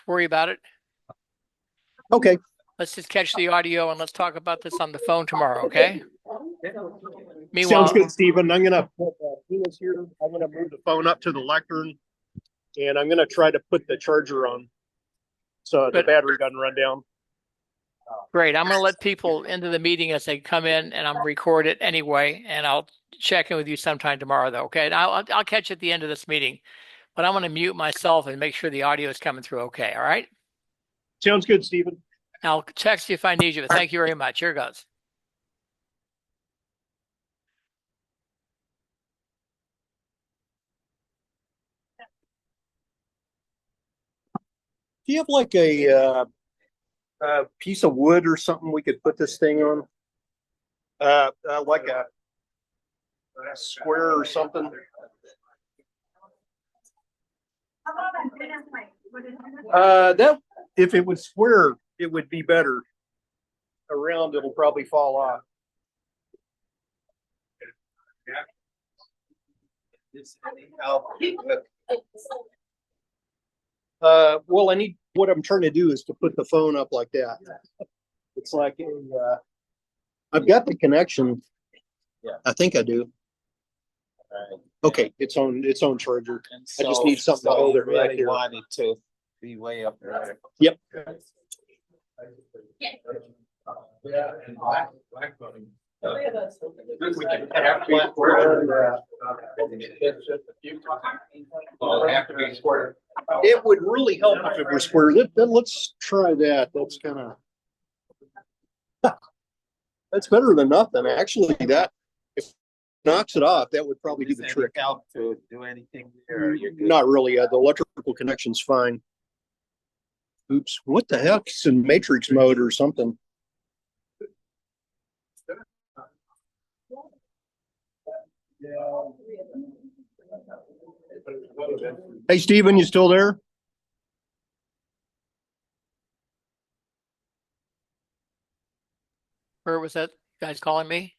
worry about it. Okay. Let's just catch the audio and let's talk about this on the phone tomorrow, okay? Sounds good, Stephen. I'm gonna put Tina's here. I'm gonna move the phone up to the lectern, and I'm gonna try to put the charger on so the battery doesn't run down. Great. I'm gonna let people into the meeting as they come in, and I'm record it anyway, and I'll check in with you sometime tomorrow, though. Okay? And I'll catch you at the end of this meeting, but I'm gonna mute myself and make sure the audio is coming through okay. All right? Sounds good, Stephen. I'll text you if I need you. But thank you very much. Here goes. Do you have like a piece of wood or something we could put this thing on? Like a square or something? That if it was square, it would be better. Around, it'll probably fall off. Well, I need what I'm trying to do is to put the phone up like that. It's like a, I've got the connection. Yeah, I think I do. Okay, it's on charger. So, I just need something to hold it right here. Want it to be way up there. Yep. Yeah, and black voting. It would really help if it were square. Let's try that. That's kind of that's better than nothing. Actually, that if it knocks it off, that would probably do the trick. Help to do anything there? Not really. The electrical connection's fine. Oops! What the heck? It's in matrix mode or something. Hey, Steven, you still there? Where was that guys calling me?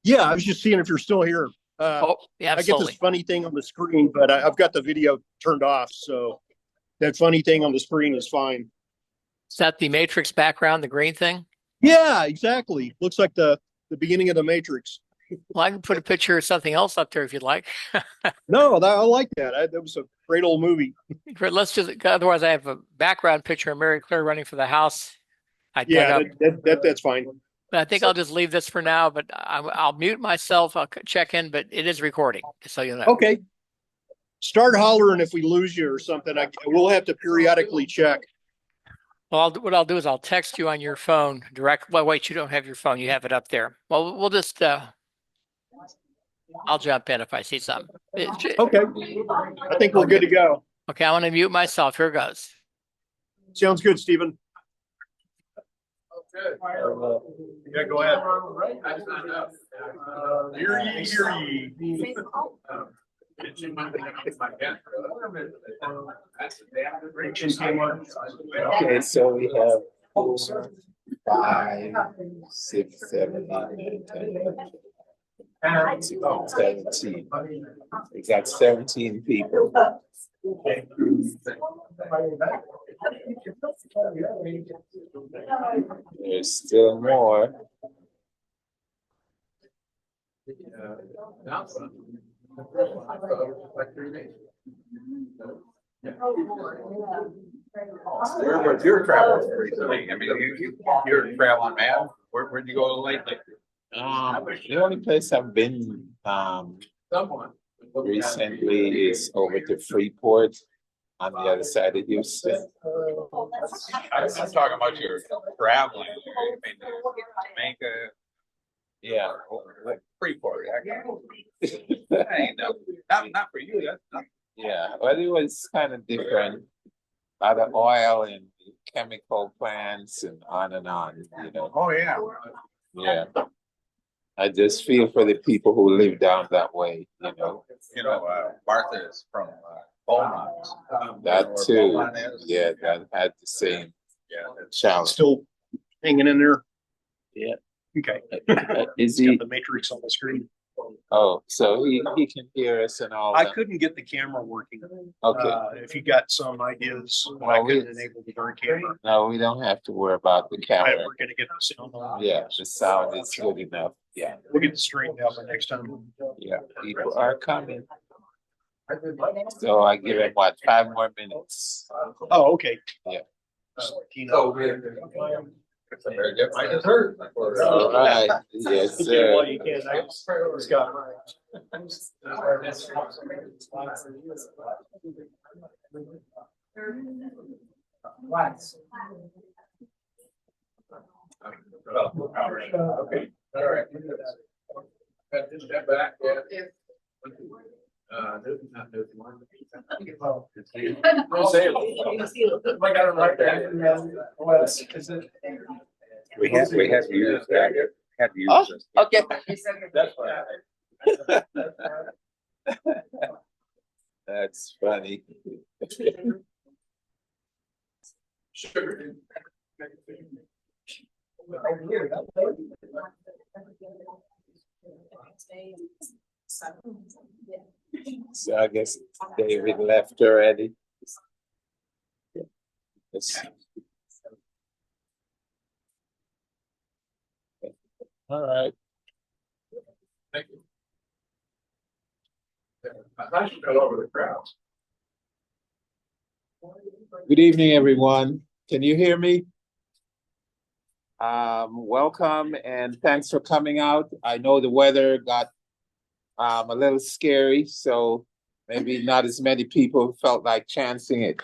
Yeah, I was just seeing if you're still here. Yeah, I get this funny thing on the screen, but I've got the video turned off, so that funny thing on the screen is fine. Is that the Matrix background, the green thing? Yeah, exactly. Looks like the beginning of the Matrix. Well, I can put a picture of something else up there if you'd like. No, I like that. That was a great old movie. Let's just, otherwise I have a background picture of Mary Clare running for the house. Yeah, that's fine. But I think I'll just leave this for now, but I'll mute myself. I'll check in, but it is recording, just so you know. Okay. Start hollering if we lose you or something. We'll have to periodically check. Well, what I'll do is I'll text you on your phone direct. Well, wait, you don't have your phone. You have it up there. Well, we'll just, I'll jump in if I see something. Okay. I think we're good to go. Okay, I want to mute myself. Here goes. Sounds good, Stephen. Good. Yeah, go ahead. Hear ye, hear ye. Okay, so we have 4, 5, 6, 7, 8, 9, 10, 17. We got 17 people. There's still more. Where was your travel recently? I mean, you're traveling, man. Where'd you go lately? The only place I've been recently is over to Freeport on the other side of Houston. I'm talking about your traveling. I mean, Jamaica. Yeah. Freeport. Not for you. That's not. Yeah. Well, it was kind of different. A lot of oil and chemical plants and on, you know. Oh, yeah. Yeah. I just feel for the people who live down that way, you know. Martha is from Beaumont. That too. Yeah, that had the same challenge. Still hanging in there. Yeah. Okay. Is Got he the matrix on the screen? Oh, so he can hear us and all I that. couldn't get the camera working. Okay. If you got some ideas, I Well, couldn't enable the darn camera. No, we don't have to worry about the Right, camera. we're gonna get the sound on. Yeah, the sound is good enough. Yeah, We'll get the straightened out by next time. yeah, people are coming. So I give it what, 5 more minutes? Oh, okay. Yeah. Oh, get my dessert. All right, yes, sir. Well, you can, Scott. Okay, all right. Step back, yeah. Not this one. We have to use that. Have to use Oh, this. okay. That's fine. That's funny. Sugar. So I guess David left already. Yes. All right. Thank you. I should go over the crowds. Good evening, everyone. Can you hear me? Welcome and thanks for coming out. I know the weather got a little scary, so maybe not as many people felt like chancing it.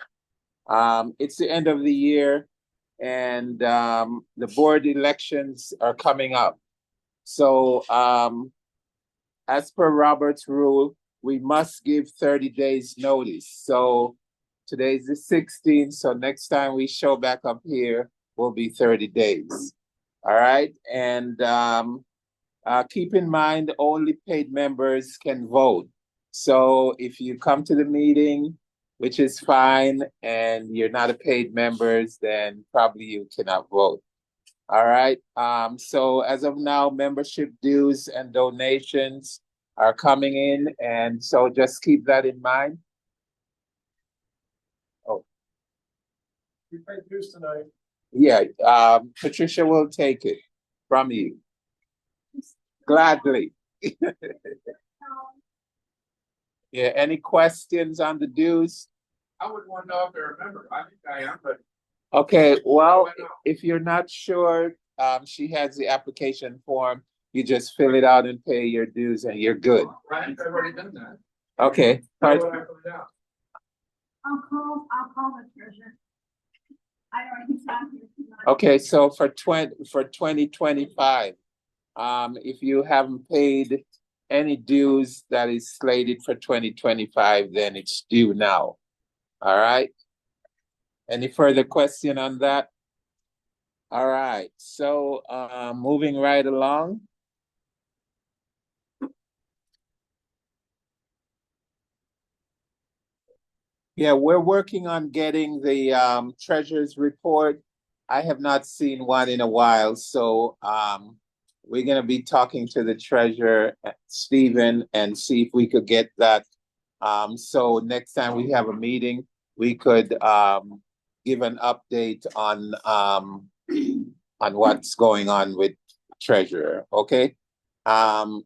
It's the end of the year and the board elections are coming up. So as per Robert's rule, we must give 30 days notice. So today's the 16th, so next time we show back up here will be 30 days. All right, and keep in mind only paid members can vote. So if you come to the meeting, which is fine, and you're not a paid member, then probably you cannot vote. All right, so as of now, membership dues and donations are coming in, and so just keep that in mind. Oh. You paid dues tonight. Yeah, Patricia will take it from you. Gladly. Yeah, any questions on the dues? I would want to know if they remember. I think I am, but. Okay, well, if you're not sure, she has the application form. You just fill it out and pay your dues and you're good. Right, I've already done that. Okay. How would I fill it out? I'll call the treasurer. I already found here tonight. Okay, so for 2025, if you haven't paid any dues that is slated for 2025, then it's due now. All right. Any further question on that? All right, so moving right along. Yeah, we're working on getting the treasurer's report. I have not seen one in a while, so we're gonna be talking to the treasurer, Stephen, and see if we could get that. So next time we have a meeting, we could give an update on what's going on with treasurer. Okay. Go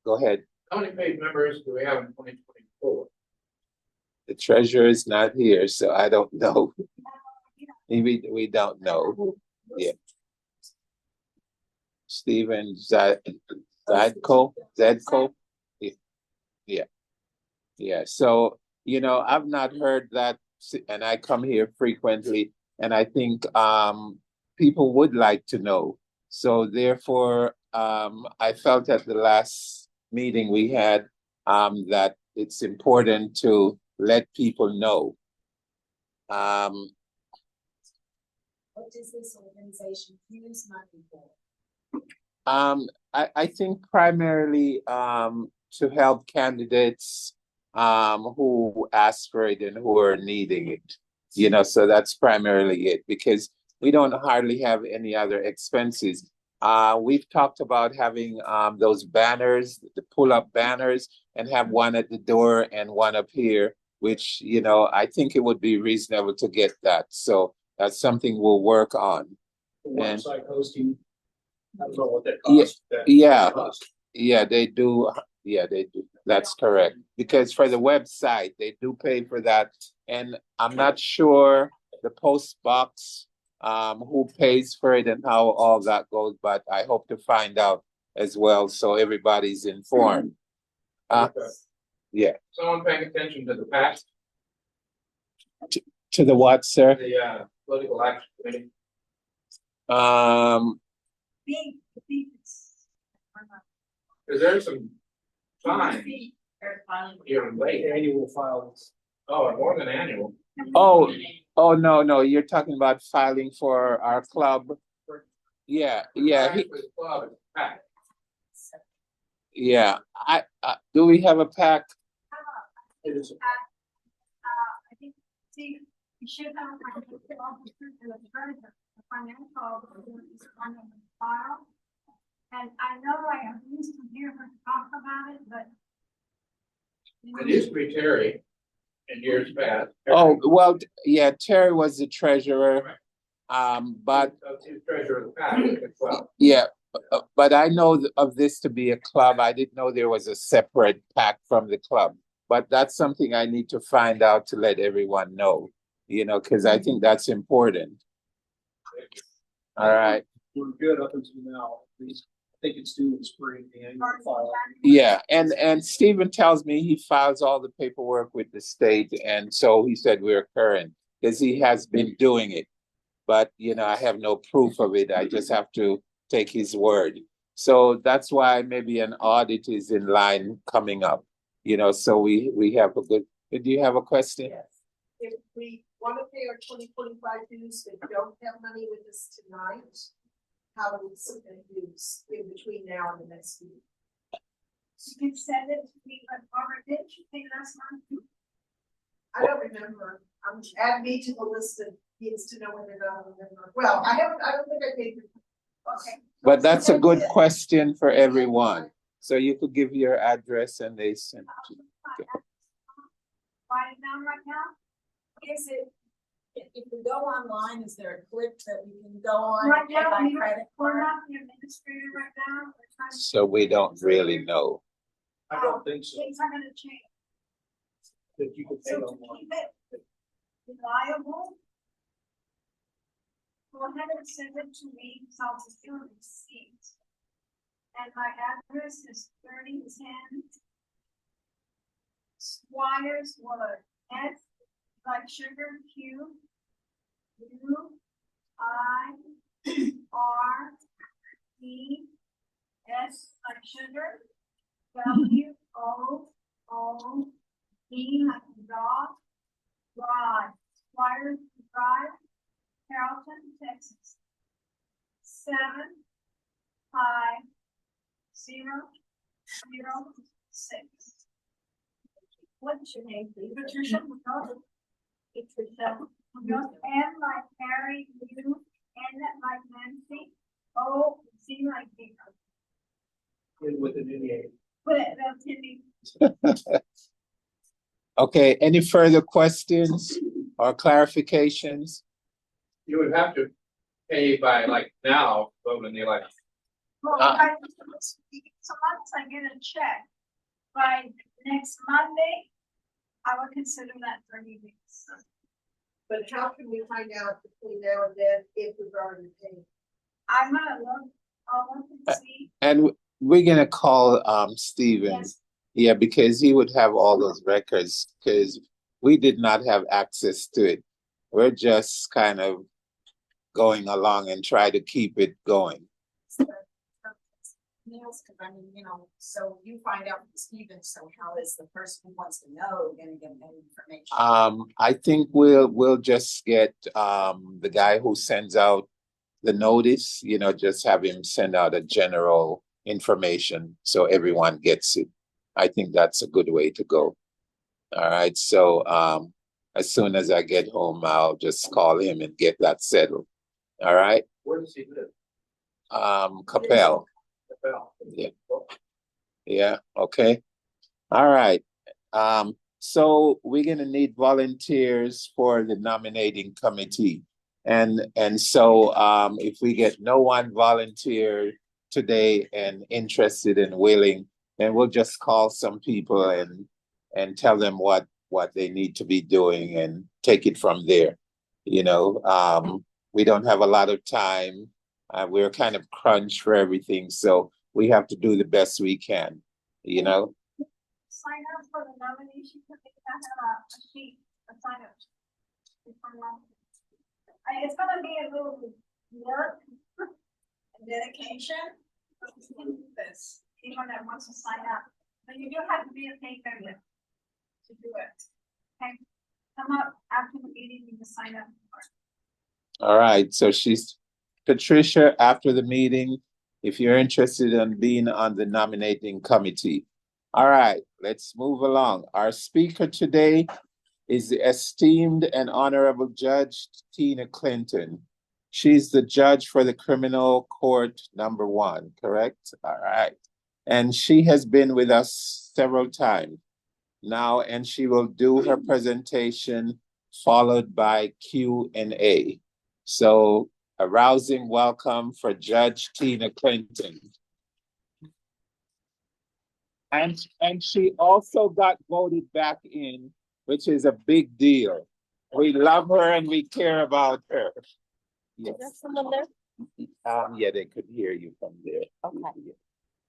ahead. How many paid members do we have in 2024? The treasurer is not here, so I don't know. Maybe we don't know. Yeah. Stephen Zedko. Yeah. Yeah. So, I've not heard that, and I come here frequently, and I think people would like to know. So therefore, I felt at the last meeting we had that it's important to let people know. What does this organization use money for? I think primarily to help candidates who ask for it and who are needing it. So that's primarily it, because we don't hardly have any other expenses. We've talked about having those banners, the pull-up banners, and have one at the door and one up here, which, you know, I think it would be reasonable to get that. So that's something we'll work on. And Website hosting. I don't know what that Yeah, costs. yeah. Yeah, they do. Yeah, they do. That's correct. Because for the website, they do pay for that. And I'm not sure the post box, who pays for it and how all that goes, but I hope to find out as well, so everybody's informed. Yeah, Someone paying attention to the past, to the what, sir? the political action committee. Big, big. Cause there's some signs here in late. Annual filings. Oh, more than annual. Oh, no, you're talking about filing for our club. Yeah, Actually, the club is packed. yeah. Do we have a pack? It is. I think, see, you should have a financial officer and a treasurer. The financial officer is on the file. And I know I am used to hear her talk about it, but. It used to be Terry in years past. Oh, well, yeah, Terry was the treasurer. But He's treasurer of the past as well. yeah, but I know of this to be a club. I didn't know there was a separate pack from the club. But that's something I need to find out to let everyone know, you know, because I think that's important. All right. We're good up until now. At least I think it's due in spring, the annual file. Yeah, and Stephen tells me he files all the paperwork with the state, and so he said we're current, because he has been doing it. But, you know, I have no proof of it. I just have to take his word. So that's why maybe an audit is in line coming up, you know, so we have a good, do you have a question? Yes, if we want to pay our 2025 dues, but don't have money with us tonight, how do we submit dues in between now and the next week? You can send it to me, but Barbara, didn't you pay last month? I don't remember. Add me to the list of needs to know when they're not remember. Well, I don't think I paid. Okay. But that's a good question for everyone. So you could give your address and they send it to you. Write it down right now. Is it, if we go online, is there a clip that we can go on? Right and pay now, by we're credit card? not the administrator right now. We're trying to. So we don't really know. I don't think so. Things are gonna change. That you could pay So to online. keep it reliable, go ahead and send it to me, so I'll just do a receipt. And my address is 3010 Squires Wood, S like sugar, Q, U, I, R, E, S like sugar, W, O, O, E like dog, Drive, Squires Drive, Carrollton, Texas. 75006. What's your name, please? Patricia. Patricia. M like Mary, U, N like Nancy, O, Z like Victor. In with an NEA. Put it, that's Timmy. Okay, any further questions or clarifications? You would have to pay by like now, vote in the election. Well, so long as I get a check by next Monday, I would consider that 30 weeks. But how can we find out between now and then if we've already paid? I'm gonna look, I'll look and see. And we're gonna call Stephen. Yes. Yeah, because he would have all those records, because we did not have access to it. We're just kind of going along and try to keep it going. Meals, because I mean, you know, so you find out from Stephen, so how is the person who wants to know gonna get that information? I think we'll just get the guy who sends out the notice, you know, just have him send out a general information so everyone gets it. I think that's a good way to go. All right, so as soon as I get home, I'll just call him and get that settled. All right. Where does he live? Capel. Yeah. Yeah, okay. All right. So we're gonna need volunteers for the nominating committee. And so if we get no one volunteer today and interested and willing, then we'll just call some people and tell them what they need to be doing and take it from there. You know, we don't have a lot of time. We're kind of crunched for everything, so we have to do the best we can, you know. Sign up for the nomination, committee. I have a sheet, a sign up. It's gonna be a little work and dedication. But we can do this. Anyone that wants to sign up, but you do have to be a paid member to do it. Okay, come up after the meeting, you can sign up. All right, so she's Patricia, after the meeting, if you're interested in being on the nominating committee. All right, let's move along. Our speaker today is the esteemed and honorable Judge Tina Clinton. She's the judge for the criminal court number 1, correct? All right. And she has been with us several times now, and she will do her presentation followed by Q&A. So a rousing welcome for Judge Tina Clinton. And she also got voted back in, which is a big deal. We love her and we care about her. Yes. Is there someone there? Yeah, they could hear you from there. Okay.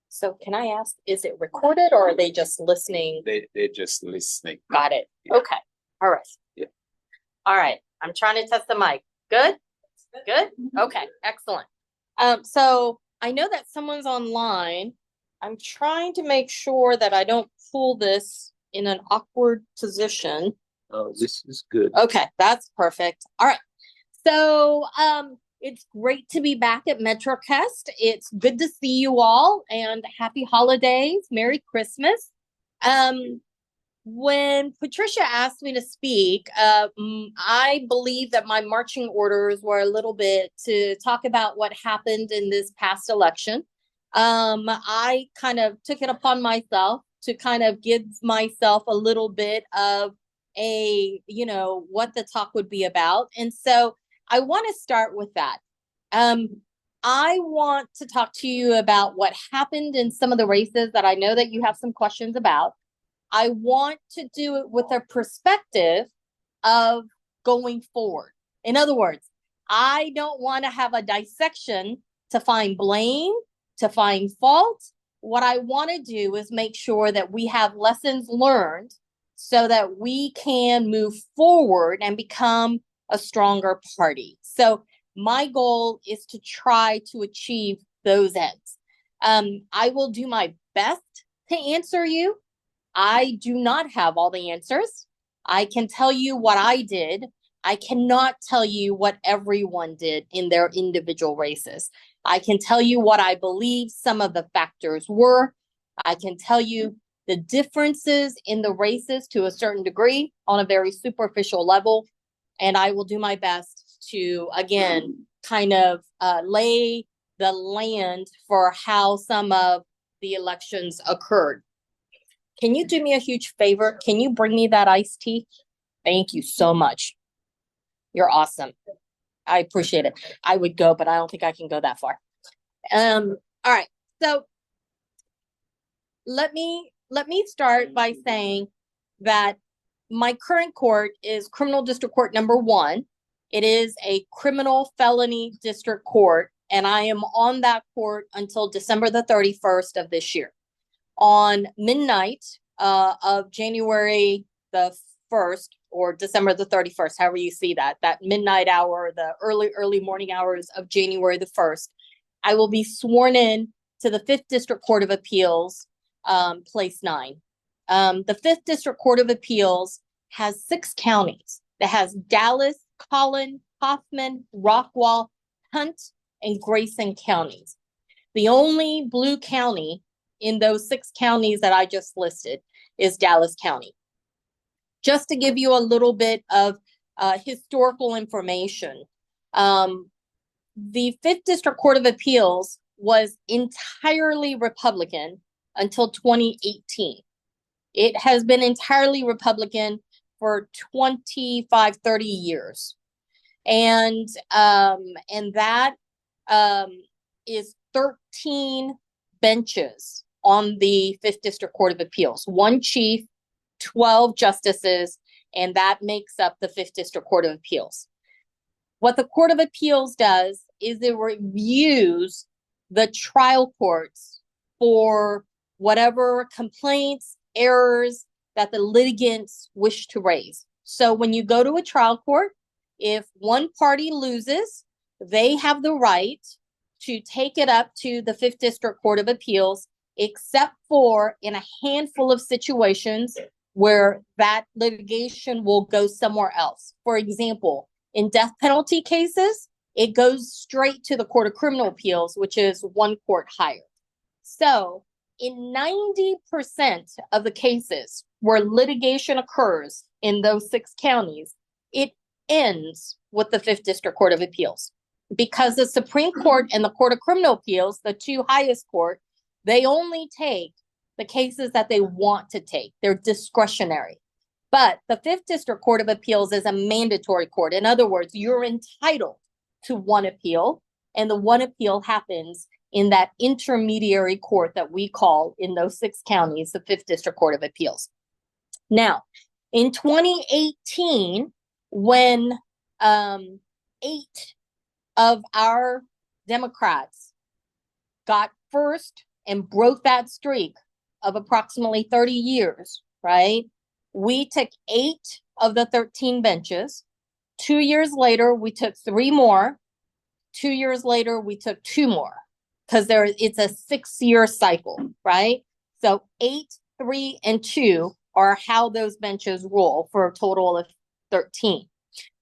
So can I ask, is it recorded or are they just listening? They're just listening. Got it. Yeah. Okay. All right. Yeah. All right. I'm trying to test the mic. Good? Good? Okay. Excellent. So I know that someone's online. I'm trying to make sure that I don't pull this in an awkward position. Oh, this is good. Okay, that's perfect. All right. So it's great to be back at Metrocrest. It's good to see you all and happy holidays. Merry Christmas. When Patricia asked me to speak, I believe that my marching orders were a little bit to talk about what happened in this past election. I kind of took it upon myself to kind of give myself a little bit of what the talk would be about. And so I want to start with that. I want to talk to you about what happened in some of the races that I know that you have some questions about. I want to do it with a perspective of going forward. In other words, I don't want to have a dissection to find blame, to find fault. What I want to do is make sure that we have lessons learned so that we can move forward and become a stronger party. So my goal is to try to achieve those ends. I will do my best to answer you. I do not have all the answers. I can tell you what I did. I cannot tell you what everyone did in their individual races. I can tell you what I believe some of the factors were. I can tell you the differences in the races to a certain degree on a very superficial level. And I will do my best to, again, kind of lay the land for how some of the elections occurred. Can you do me a huge favor? Can you bring me that iced tea? Thank you so much. You're awesome. I appreciate it. I would go, but I don't think I can go that far. All right. So let me start by saying that my current court is Criminal District Court number 1. It is a criminal felony district court, and I am on that court until December the 31st of this year. On midnight of January the 1st or December the 31st, however you see that midnight hour, the early morning hours of January the 1st, I will be sworn in to the 5th District Court of Appeals, place 9. The 5th District Court of Appeals has 6 counties. It has Dallas, Collin, Kaufman, Rockwall, Hunt, and Grayson counties. The only blue county in those 6 counties that I just listed is Dallas County. Just to give you a little bit of historical information, the 5th District Court of Appeals was entirely Republican until 2018. It has been entirely Republican for 25, 30 years. And that is 13 benches on the 5th District Court of Appeals, 1 chief, 12 justices, and that makes up the 5th District Court of Appeals. What the Court of Appeals does is it reviews the trial courts for whatever complaints, errors that the litigants wish to raise. So when you go to a trial court, if one party loses, they have the right to take it up to the 5th District Court of Appeals, except for in a handful of situations where that litigation will go somewhere else. For example, in death penalty cases, it goes straight to the Court of Criminal Appeals, which is 1 court higher. So in 90% of the cases where litigation occurs in those 6 counties, it ends with the 5th District Court of Appeals. Because the Supreme Court and the Court of Criminal Appeals, the 2 highest court, they only take the cases that they want to take. They're discretionary. But the 5th District Court of Appeals is a mandatory court. In other words, you're entitled to 1 appeal, and the 1 appeal happens in that intermediary court that we call in those 6 counties, the 5th District Court of Appeals. Now, in 2018, when 8 of our Democrats got first and broke that streak of approximately 30 years, right? We took 8 of the 13 benches. 2 years later, we took 3 more. 2 years later, we took 2 more because it's a 6-year cycle, right? So 8, 3, and 2 are how those benches roll for a total of 13.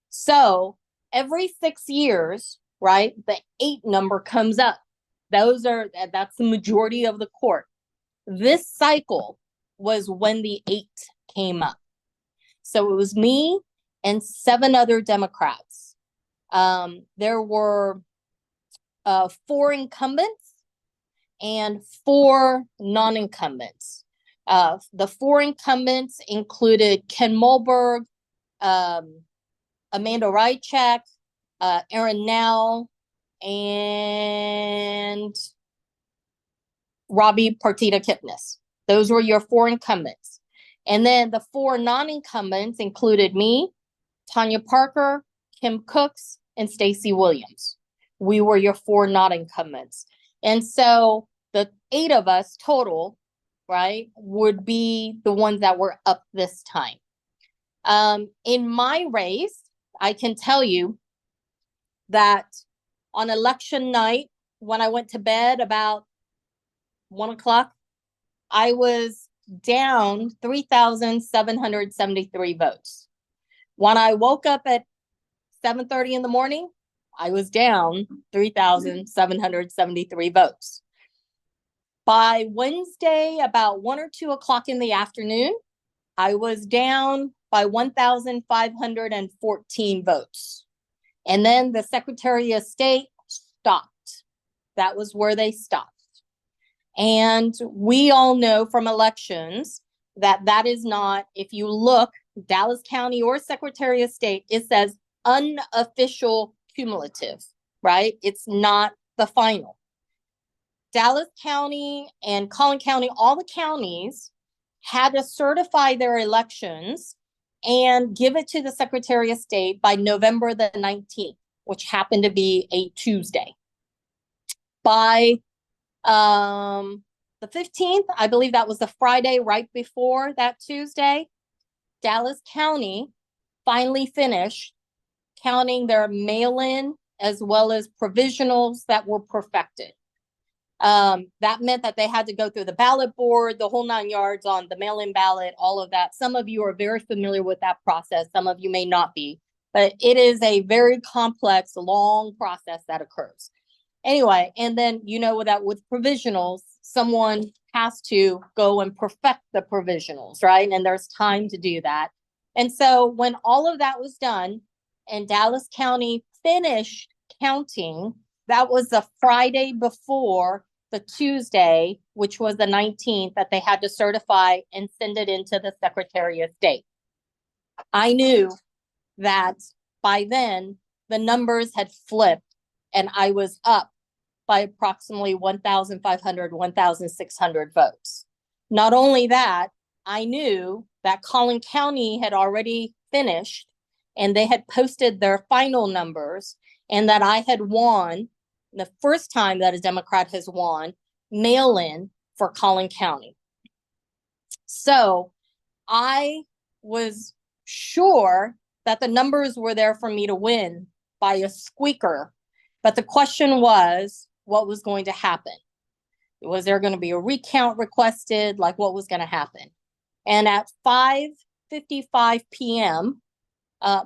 So every 6 years, right, the 8 number comes up. That's the majority of the court. This cycle was when the 8 came up. So it was me and 7 other Democrats. There were 4 incumbents and 4 non-incumbents. The 4 incumbents included Ken Mulberg, Amanda Rychek, Aaron Nell, and Robbie Partita Kipnis. Those were your 4 incumbents. And then the 4 non-incumbents included me, Tanya Parker, Kim Cooks, and Stacey Williams. We were your 4 non-incumbents. And so the 8 of us total, right, would be the ones that were up this time. In my race, I can tell you that on election night, when I went to bed about 1 o'clock, I was down 3,773 votes. When I woke up at 7:30 in the morning, I was down 3,773 votes. By Wednesday, about 1 or 2 o'clock in the afternoon, I was down by 1,514 votes. And then the Secretary of State stopped. That was where they stopped. And we all know from elections that that is not, if you look, Dallas County or Secretary of State, it says unofficial cumulative, right? It's not the final. Dallas County and Collin County, all the counties had to certify their elections and give it to the Secretary of State by November the 19th, which happened to be a Tuesday. By the 15th, I believe that was the Friday right before that Tuesday, Dallas County finally finished counting their mail-in as well as provisionals that were perfected. That meant that they had to go through the ballot board, the whole 9 yards on the mail-in ballot, all of that. Some of you are very familiar with that process. Some of you may not be, but it is a very complex, long process that occurs. Anyway, and then you know that with provisionals, someone has to go and perfect the provisionals, right? And there's time to do that. And so when all of that was done and Dallas County finished counting that was the Friday before the Tuesday, which was the 19th, that they had to certify and send it into the Secretary of State. I knew that by then the numbers had flipped and I was up by approximately 1,500, 1,600 votes. Not only that, I knew that Collin County had already finished and they had posted their final numbers, and that I had won the first time that a Democrat has won mail-in for Collin County. So I was sure that the numbers were there for me to win by a squeaker. But the question was, what was going to happen? Was there going to be a recount requested? Like, what was going to happen? And at 5:55 p.m.,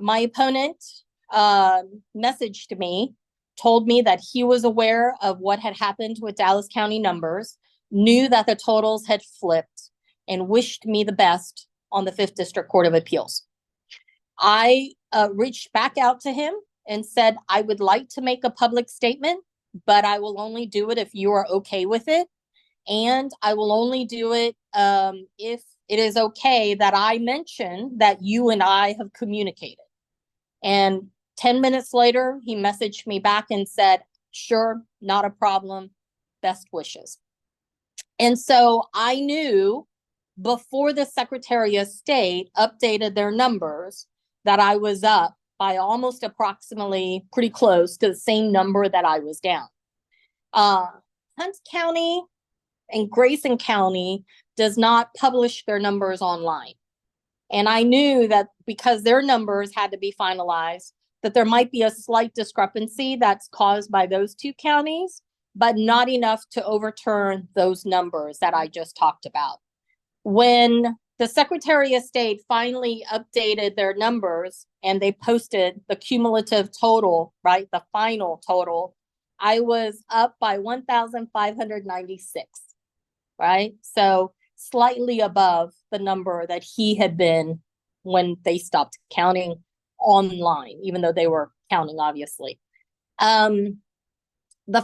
my opponent messaged me, told me that he was aware of what had happened with Dallas County numbers, knew that the totals had flipped, and wished me the best on the 5th District Court of Appeals. I reached back out to him and said, I would like to make a public statement, but I will only do it if you are okay with it. And I will only do it if it is okay that I mention that you and I have communicated. And 10 minutes later, he messaged me back and said, sure, not a problem, best wishes. And so I knew before the Secretary of State updated their numbers that I was up by almost approximately pretty close to the same number that I was down. Hunt County and Grayson County does not publish their numbers online. And I knew that because their numbers had to be finalized, that there might be a slight discrepancy that's caused by those two counties, but not enough to overturn those numbers that I just talked about. When the Secretary of State finally updated their numbers and they posted the cumulative total, right, the final total, I was up by 1,596, right? So slightly above the number that he had been when they stopped counting online, even though they were counting, obviously. The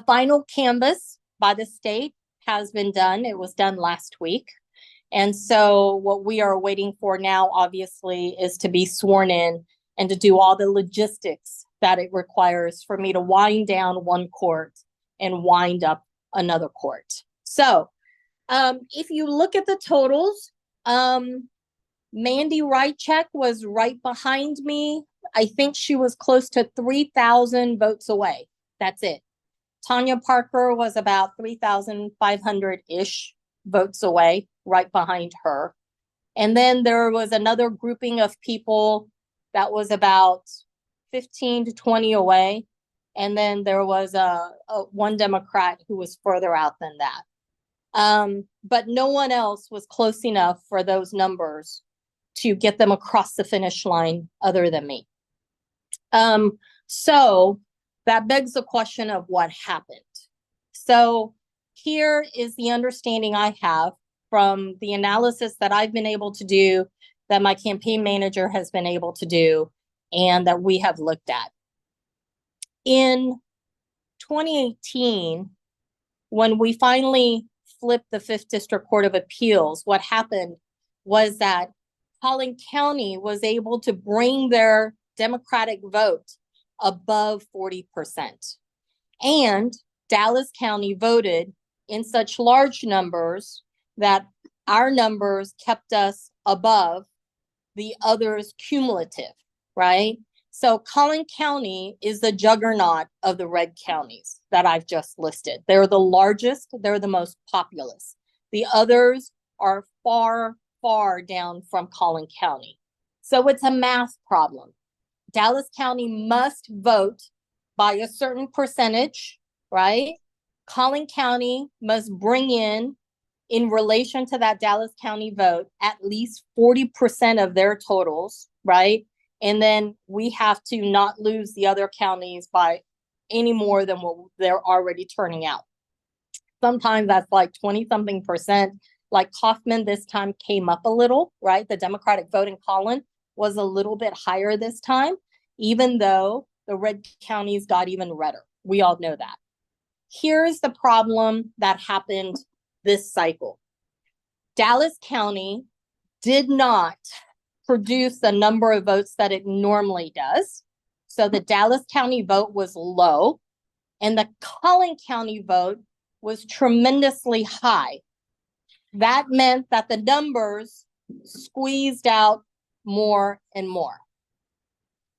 final canvass by the state has been done. It was done last week. And so what we are waiting for now, obviously, is to be sworn in and to do all the logistics that it requires for me to wind down one court and wind up another court. So if you look at the totals, Mandy Rychek was right behind me. I think she was close to 3,000 votes away. That's it. Tanya Parker was about 3,500-ish votes away, right behind her. And then there was another grouping of people that was about 15 to 20 away. And then there was one Democrat who was further out than that. But no one else was close enough for those numbers to get them across the finish line other than me. So that begs the question of what happened. So here is the understanding I have from the analysis that I've been able to do, that my campaign manager has been able to do, and that we have looked at. In 2018, when we finally flipped the 5th District Court of Appeals, what happened was that Collin County was able to bring their Democratic vote above 40%. And Dallas County voted in such large numbers that our numbers kept us above the others' cumulative, right? So Collin County is the juggernaut of the red counties that I've just listed. They're the largest, they're the most populous. The others are far, far down from Collin County. So it's a math problem. Dallas County must vote by a certain percentage, right? Collin County must bring in relation to that Dallas County vote, at least 40% of their totals, right? And then we have to not lose the other counties by any more than what they're already turning out. Sometimes that's like 20-something%. Like Kaufman this time came up a little, right? The Democratic vote in Collin was a little bit higher this time, even though the red counties got even redder. We all know that. Here's the problem that happened this cycle. Dallas County did not produce the number of votes that it normally does. So the Dallas County vote was low, and the Collin County vote was tremendously high. That meant that the numbers squeezed out more and more.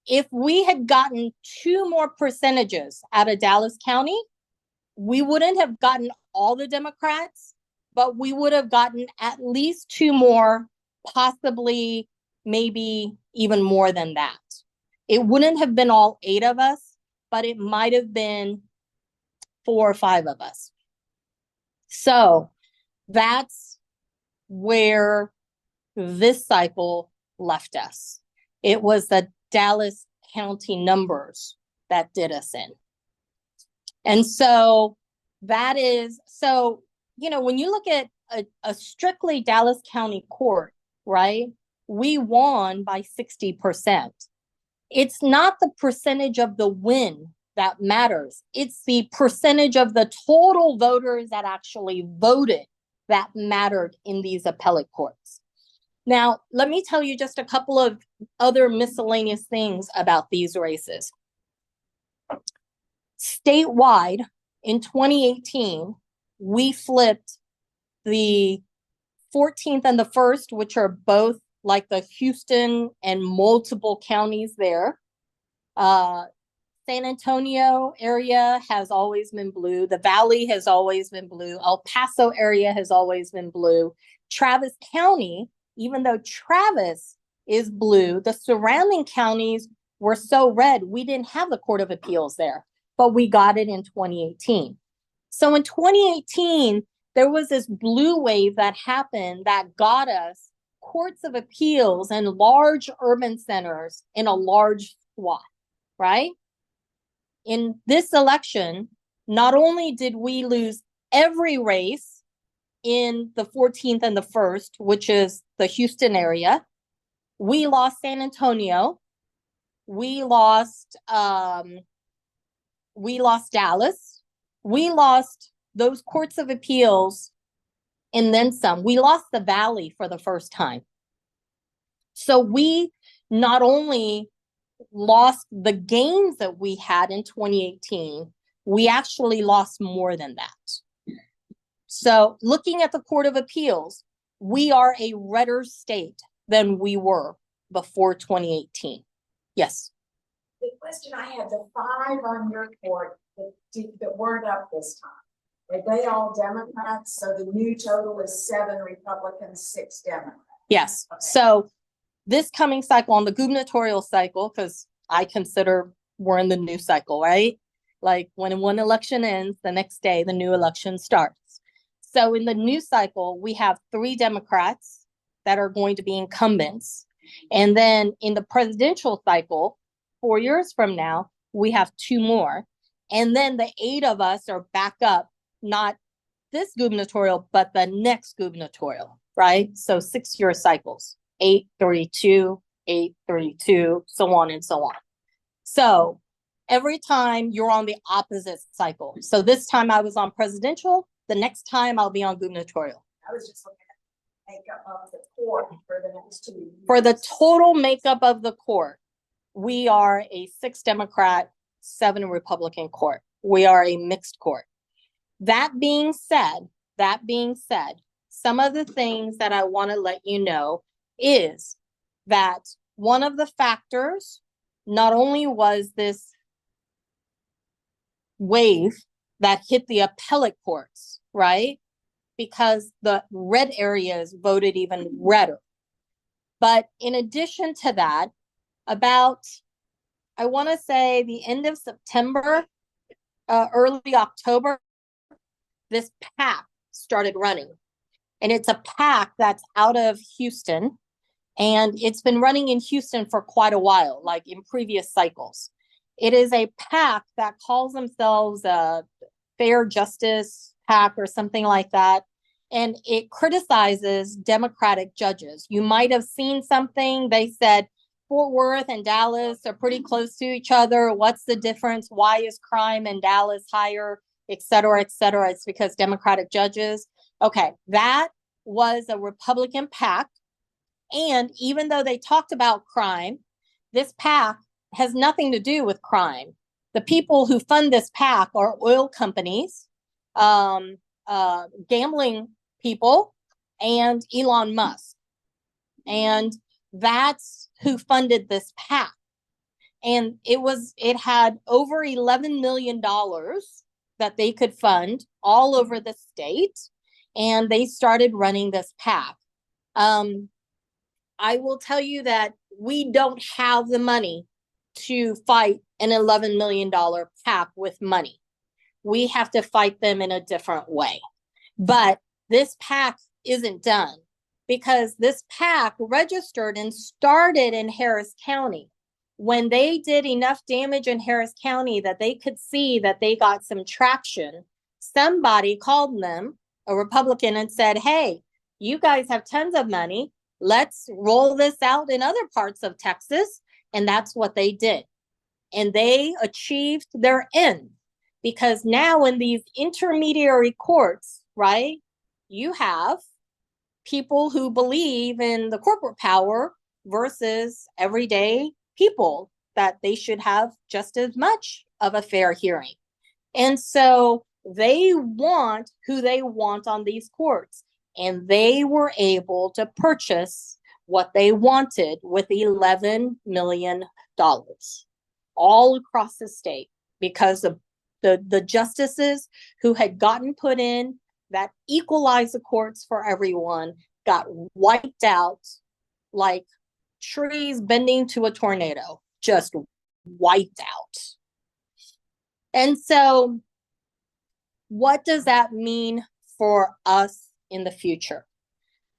If we had gotten 2 more percentages out of Dallas County, we wouldn't have gotten all the Democrats, but we would have gotten at least 2 more, possibly maybe even more than that. It wouldn't have been all 8 of us, but it might have been 4 or 5 of us. So that's where this cycle left us. It was the Dallas County numbers that did us in. And so that is, so, you know, when you look at a strictly Dallas County court, right, we won by 60%. It's not the percentage of the win that matters. It's the percentage of the total voters that actually voted that mattered in these appellate courts. Now, let me tell you just a couple of other miscellaneous things about these races. Statewide, in 2018, we flipped the 14th and the 1st, which are both like the Houston and multiple counties there. San Antonio area has always been blue. The Valley has always been blue. El Paso area has always been blue. Travis County, even though Travis is blue, the surrounding counties were so red, we didn't have the Court of Appeals there, but we got it in 2018. So in 2018, there was this blue wave that happened that got us courts of appeals in large urban centers in a large swath, right? In this election, not only did we lose every race in the 14th and the 1st, which is the Houston area, we lost San Antonio, we lost Dallas, we lost those courts of appeals, and then some. We lost the Valley for the first time. So we not only lost the gains that we had in 2018, we actually lost more than that. So looking at the Court of Appeals, we are a redder state than we were before 2018. Yes. The question I had, the 5 on your court that weren't up this time, are they all Democrats? So the new total is 7 Republicans, 6 Democrats. Yes. Okay. So this coming cycle, on the gubernatorial cycle, because I consider we're in the new cycle, right? Like when one election ends, the next day the new election starts. So in the new cycle, we have 3 Democrats that are going to be incumbents. And then in the presidential cycle, 4 years from now, we have 2 more. And then the 8 of us are back up, not this gubernatorial, but the next gubernatorial, right? So 6-year cycles, 8, 32, 8, 32, so on and so on. So every time you're on the opposite cycle. So this time I was on presidential, the next time I'll be on gubernatorial. I was just looking at makeup of the court for the next 2 years. For the total makeup of the court, we are a 6 Democrat, 7 Republican court. We are a mixed court. That being said, some of the things that I want to let you know is that one of the factors not only was this wave that hit the appellate courts, right? Because the red areas voted even redder. But in addition to that, about, I want to say the end of September, early October, this PAC started running. And it's a PAC that's out of Houston. And it's been running in Houston for quite a while, like in previous cycles. It is a PAC that calls themselves a Fair Justice PAC or something like that. And it criticizes Democratic judges. You might have seen something. They said Fort Worth and Dallas are pretty close to each other. What's the difference? Why is crime in Dallas higher et cetera, et cetera. It's because Democratic judges. Okay, that was a Republican PAC. And even though they talked about crime, this PAC has nothing to do with crime. The people who fund this PAC are oil companies, gambling people, and Elon Musk. And that's who funded this PAC. And it had over $11 million that they could fund all over the state. And they started running this PAC. I will tell you that we don't have the money to fight an $11 million PAC with money. We have to fight them in a different way. But this PAC isn't done because this PAC registered and started in Harris County. When they did enough damage in Harris County that they could see that they got some traction, somebody called them, a Republican, and said, hey, you guys have tons of money. Let's roll this out in other parts of Texas. And that's what they did. And they achieved their end because now in these intermediary courts, right, you have people who believe in the corporate power versus everyday people that they should have just as much of a fair hearing. And so they want who they want on these courts. And they were able to purchase what they wanted with $11 million all across the state because of the justices who had gotten put in that equalized the courts for everyone got wiped out like trees bending to a tornado, just wiped out. And so what does that mean for us in the future?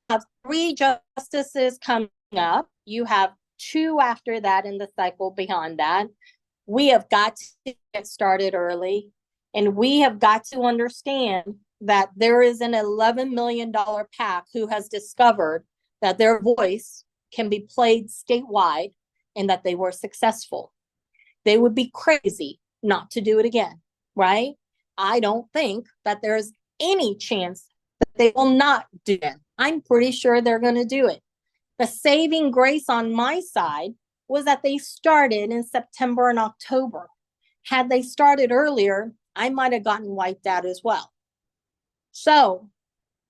You have 3 justices coming up. You have 2 after that in the cycle beyond that. We have got to get started early, and we have got to understand that there is an $11 million PAC who has discovered that their voice can be played statewide and that they were successful. They would be crazy not to do it again, right? I don't think that there's any chance that they will not do it. I'm pretty sure they're going to do it. The saving grace on my side was that they started in September and October. Had they started earlier, I might have gotten wiped out as well. So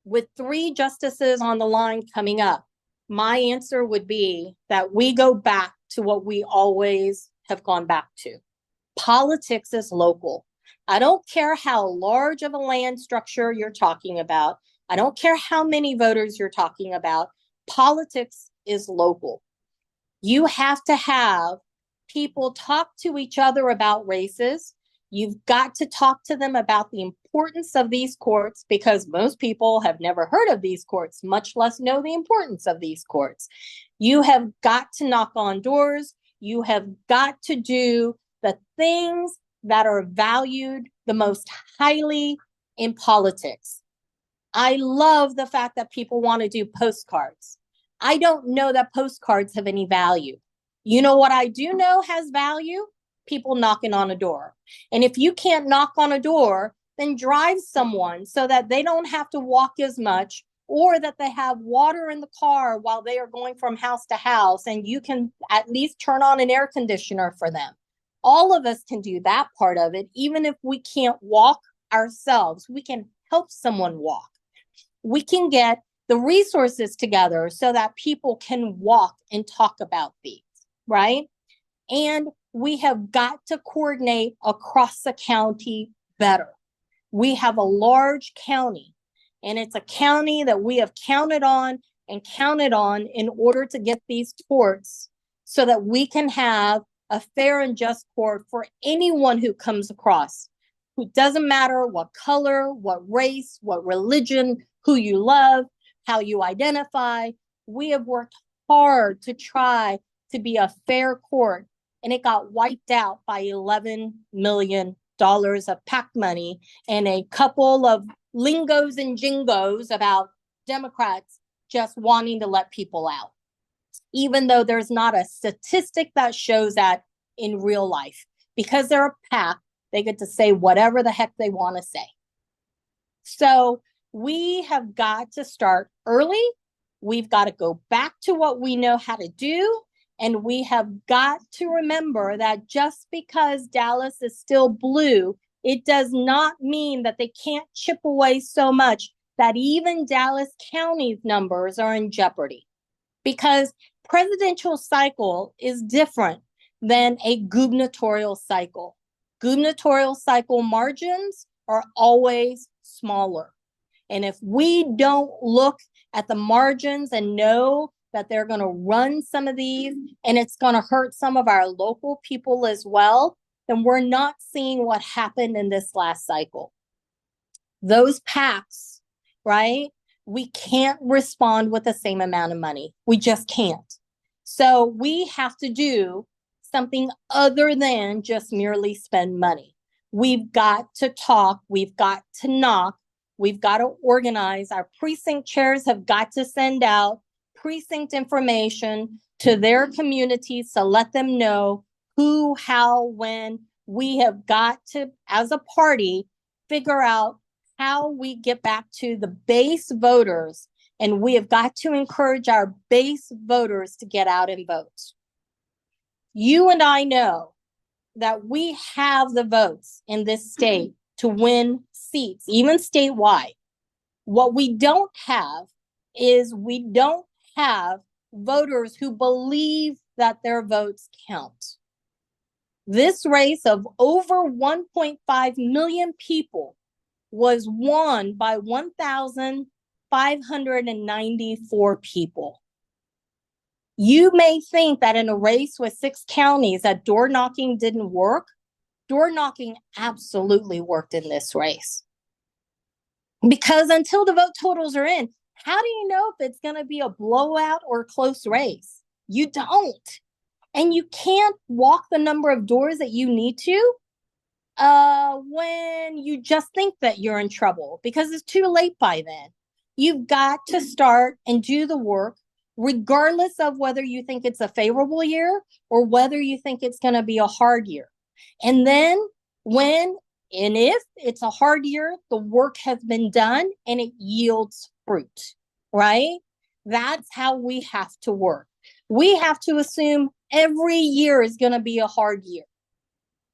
with 3 justices on the line coming up, my answer would be that we go back to what we always have gone back to. Politics is local. I don't care how large of a land structure you're talking about. I don't care how many voters you're talking about. Politics is local. You have to have people talk to each other about races. You've got to talk to them about the importance of these courts because most people have never heard of these courts, much less know the importance of these courts. You have got to knock on doors. You have got to do the things that are valued the most highly in politics. I love the fact that people want to do postcards. I don't know that postcards have any value. You know what I do know has value? People knocking on a door. And if you can't knock on a door, then drive someone so that they don't have to walk as much, or that they have water in the car while they are going from house to house, and you can at least turn on an air conditioner for them. All of us can do that part of it. Even if we can't walk ourselves, we can help someone walk. We can get the resources together so that people can walk and talk about these, right? And we have got to coordinate across the county better. We have a large county, and it's a county that we have counted on in order to get these courts so that we can have a fair and just court for anyone who comes across. It doesn't matter what color, what race, what religion, who you love, how you identify. We have worked hard to try to be a fair court, and it got wiped out by $11 million of PAC money and a couple of lingos and jingos about Democrats just wanting to let people out, even though there's not a statistic that shows that in real life. Because they're a PAC, They get to say whatever the heck they want to say. So we have got to start early. We've got to go back to what we know how to do. And we have got to remember that just because Dallas is still blue, it does not mean that they can't chip away so much that even Dallas County's numbers are in jeopardy. Because presidential cycle is different than a gubernatorial cycle. Gubernatorial cycle margins are always smaller. And if we don't look at the margins and know that they're going to run some of these and it's going to hurt some of our local people as well, then we're not seeing what happened in this last cycle. Those PACs, right? We can't respond with the same amount of money. We just can't. So we have to do something other than just merely spend money. We've got to talk. We've got to knock. We've got to organize. Our precinct chairs have got to send out precinct information to their communities to let them know who, how, when. We have got to, as a party, figure out how we get back to the base voters, and we have got to encourage our base voters to get out and vote. You and I know that we have the votes in this state to win seats, even statewide. What we don't have is we don't have voters who believe that their votes count. This race of over 1.5 million people was won by 1,594 people. You may think that in a race with 6 counties that door knocking didn't work. Door knocking absolutely worked in this race. Because until the vote totals are in, how do you know if it's going to be a blowout or a close race? You don't. And you can't walk the number of doors that you need to when you just think that you're in trouble, because it's too late by then. You've got to start and do the work, regardless of whether you think it's a favorable year or whether you think it's going to be a hard year. And then when and if it's a hard year, the work has been done and it yields fruit, right? That's how we have to work. We have to assume every year is going to be a hard year.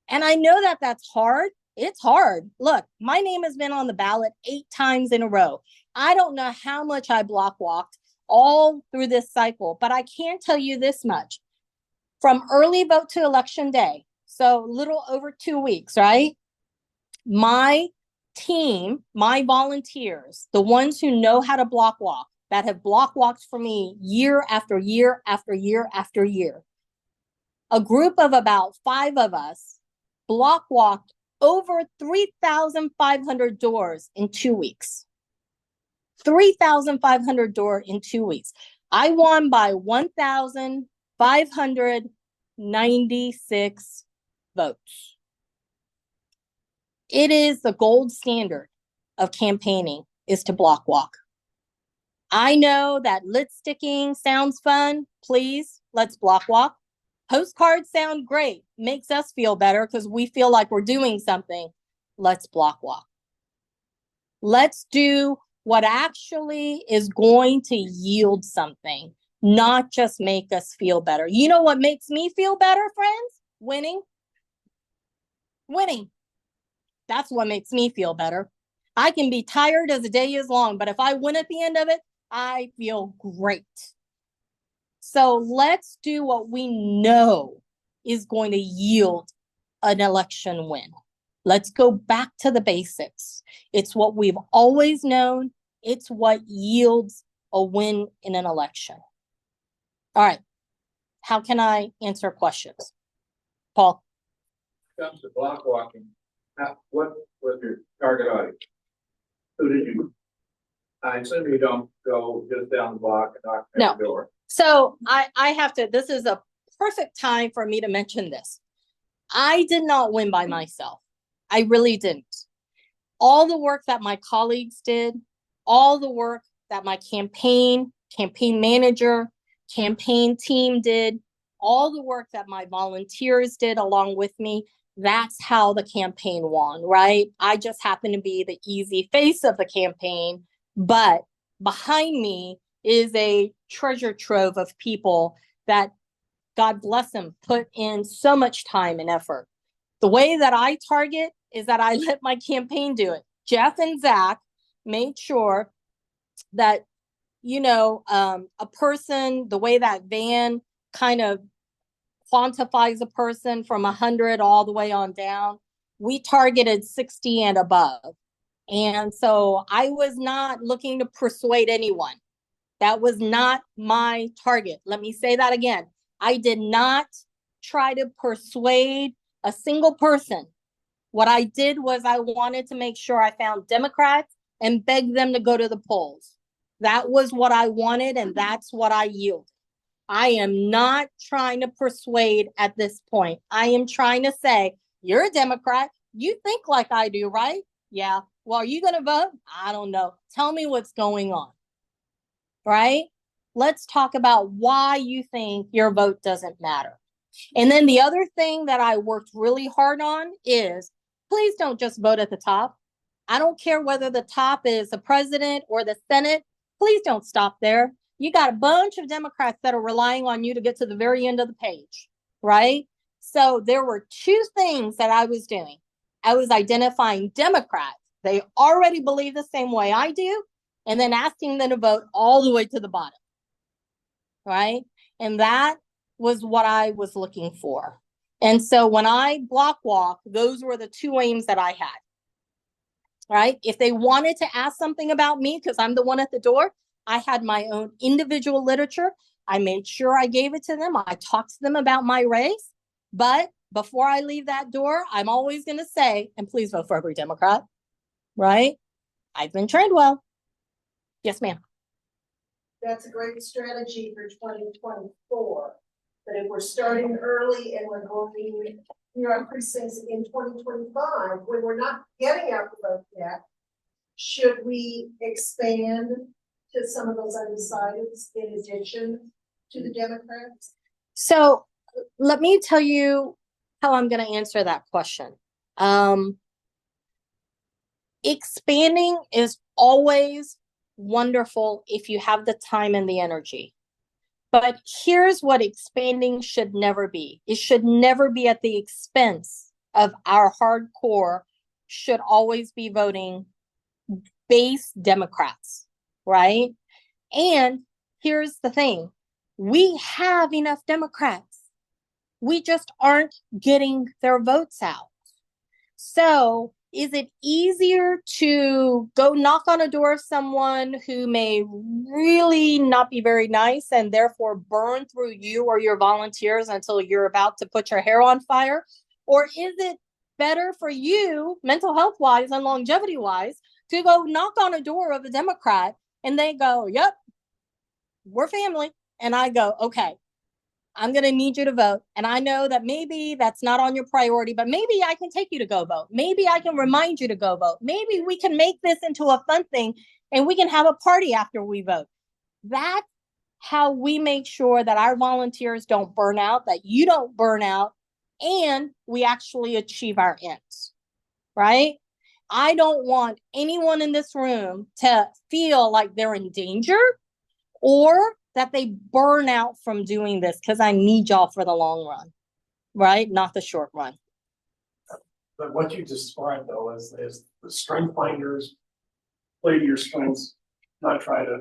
And I know that that's hard. It's hard. Look, my name has been on the ballot 8 times in a row. I don't know how much I block walked all through this cycle, but I can tell you this much. From early vote to election day, so a little over 2 weeks, right? My team, my volunteers, the ones who know how to block walk, that have block walked for me year after year after year after year. A group of about 5 of us block walked over 3,500 doors in 2 weeks. 3,500 doors in 2 weeks. I won by 1,596 votes. It is the gold standard of campaigning, is to block walk. I know that lit sticking sounds fun. Please, let's block walk. Postcards sound great. Makes us feel better because we feel like we're doing something. Let's block walk. Let's do what actually is going to yield something, not just make us feel better. You know what makes me feel better, friends? Winning. Winning. That's what makes me feel better. I can be tired as the day is long, but if I win at the end of it, I feel great. So let's do what we know is going to yield an election win. Let's go back to the basics. It's what we've always known. It's what yields a win in an election. All right. How can I answer questions? Paul? When it comes to block walking, what was your target audience? Who did you? I assume you don't go just down the block and knock on the door. So I have to, this is a perfect time for me to mention this. I did not win by myself. I really didn't. All the work that my colleagues did, all the work that my campaign manager, campaign team did, all the work that my volunteers did along with me, That's how the campaign won, right? I just happen to be the easy face of the campaign, but behind me is a treasure trove of people that, God bless them, put in so much time and effort. The way that I target is that I let my campaign do it. Jeff and Zach made sure that, a person, the way that van kind of quantifies a person from 100 all the way on down, we targeted 60 and above. And so I was not looking to persuade anyone. That was not my target. Let me say that again. I did not try to persuade a single person. What I did was I wanted to make sure I found Democrats and begged them to go to the polls. That was what I wanted, and that's what I yielded. I am not trying to persuade at this point. I am trying to say, you're a Democrat. You think like I do, right? Yeah. Well, are you going to vote? I don't know. Tell me what's going on. Right? Let's talk about why you think your vote doesn't matter. And then the other thing that I worked really hard on is, please don't just vote at the top. I don't care whether the top is the president or the Senate. Please don't stop there. You got a bunch of Democrats that are relying on you to get to the very end of the page, right? So there were two things that I was doing. I was identifying Democrats. They already believe the same way I do, and then asking them to vote all the way to the bottom, right? And that was what I was looking for. And so when I block walk, those were the two aims that I had, right? If they wanted to ask something about me, because I'm the one at the door, I had my own individual literature. I made sure I gave it to them. I talked to them about my race. But before I leave that door, I'm always going to say, and please vote for every Democrat, right? I've been trained well. Yes, ma'am. That's a great strategy for 2024. But if we're starting early and we're going, precincts in 2025, when we're not getting out the vote yet, should we expand to some of those undecideds in addition to the Democrats? So let me tell you how I'm going to answer that question. Expanding is always wonderful if you have the time and the energy. But here's what expanding should never be. It should never be at the expense of our hardcore, should always be voting base Democrats, right? And here's the thing. We have enough Democrats. We just aren't getting their votes out. So is it easier to go knock on a door of someone who may really not be very nice and therefore burn through you or your volunteers until you're about to put your hair on fire? Or is it better for you, mental health wise and longevity wise, to go knock on a door of a Democrat and they go, yep, we're family. And I go, okay, I'm going to need you to vote. And I know that maybe that's not on your priority, but maybe I can take you to go vote. Maybe I can remind you to go vote. Maybe we can make this into a fun thing and we can have a party after we vote. That's how we make sure that our volunteers don't burn out, that you don't burn out, and we actually achieve our ends, right? I don't want anyone in this room to feel like they're in danger or that they burn out from doing this, because I need y'all for the long run, right? Not the short run. But what you described though is the strength finders, play to your strengths, not try to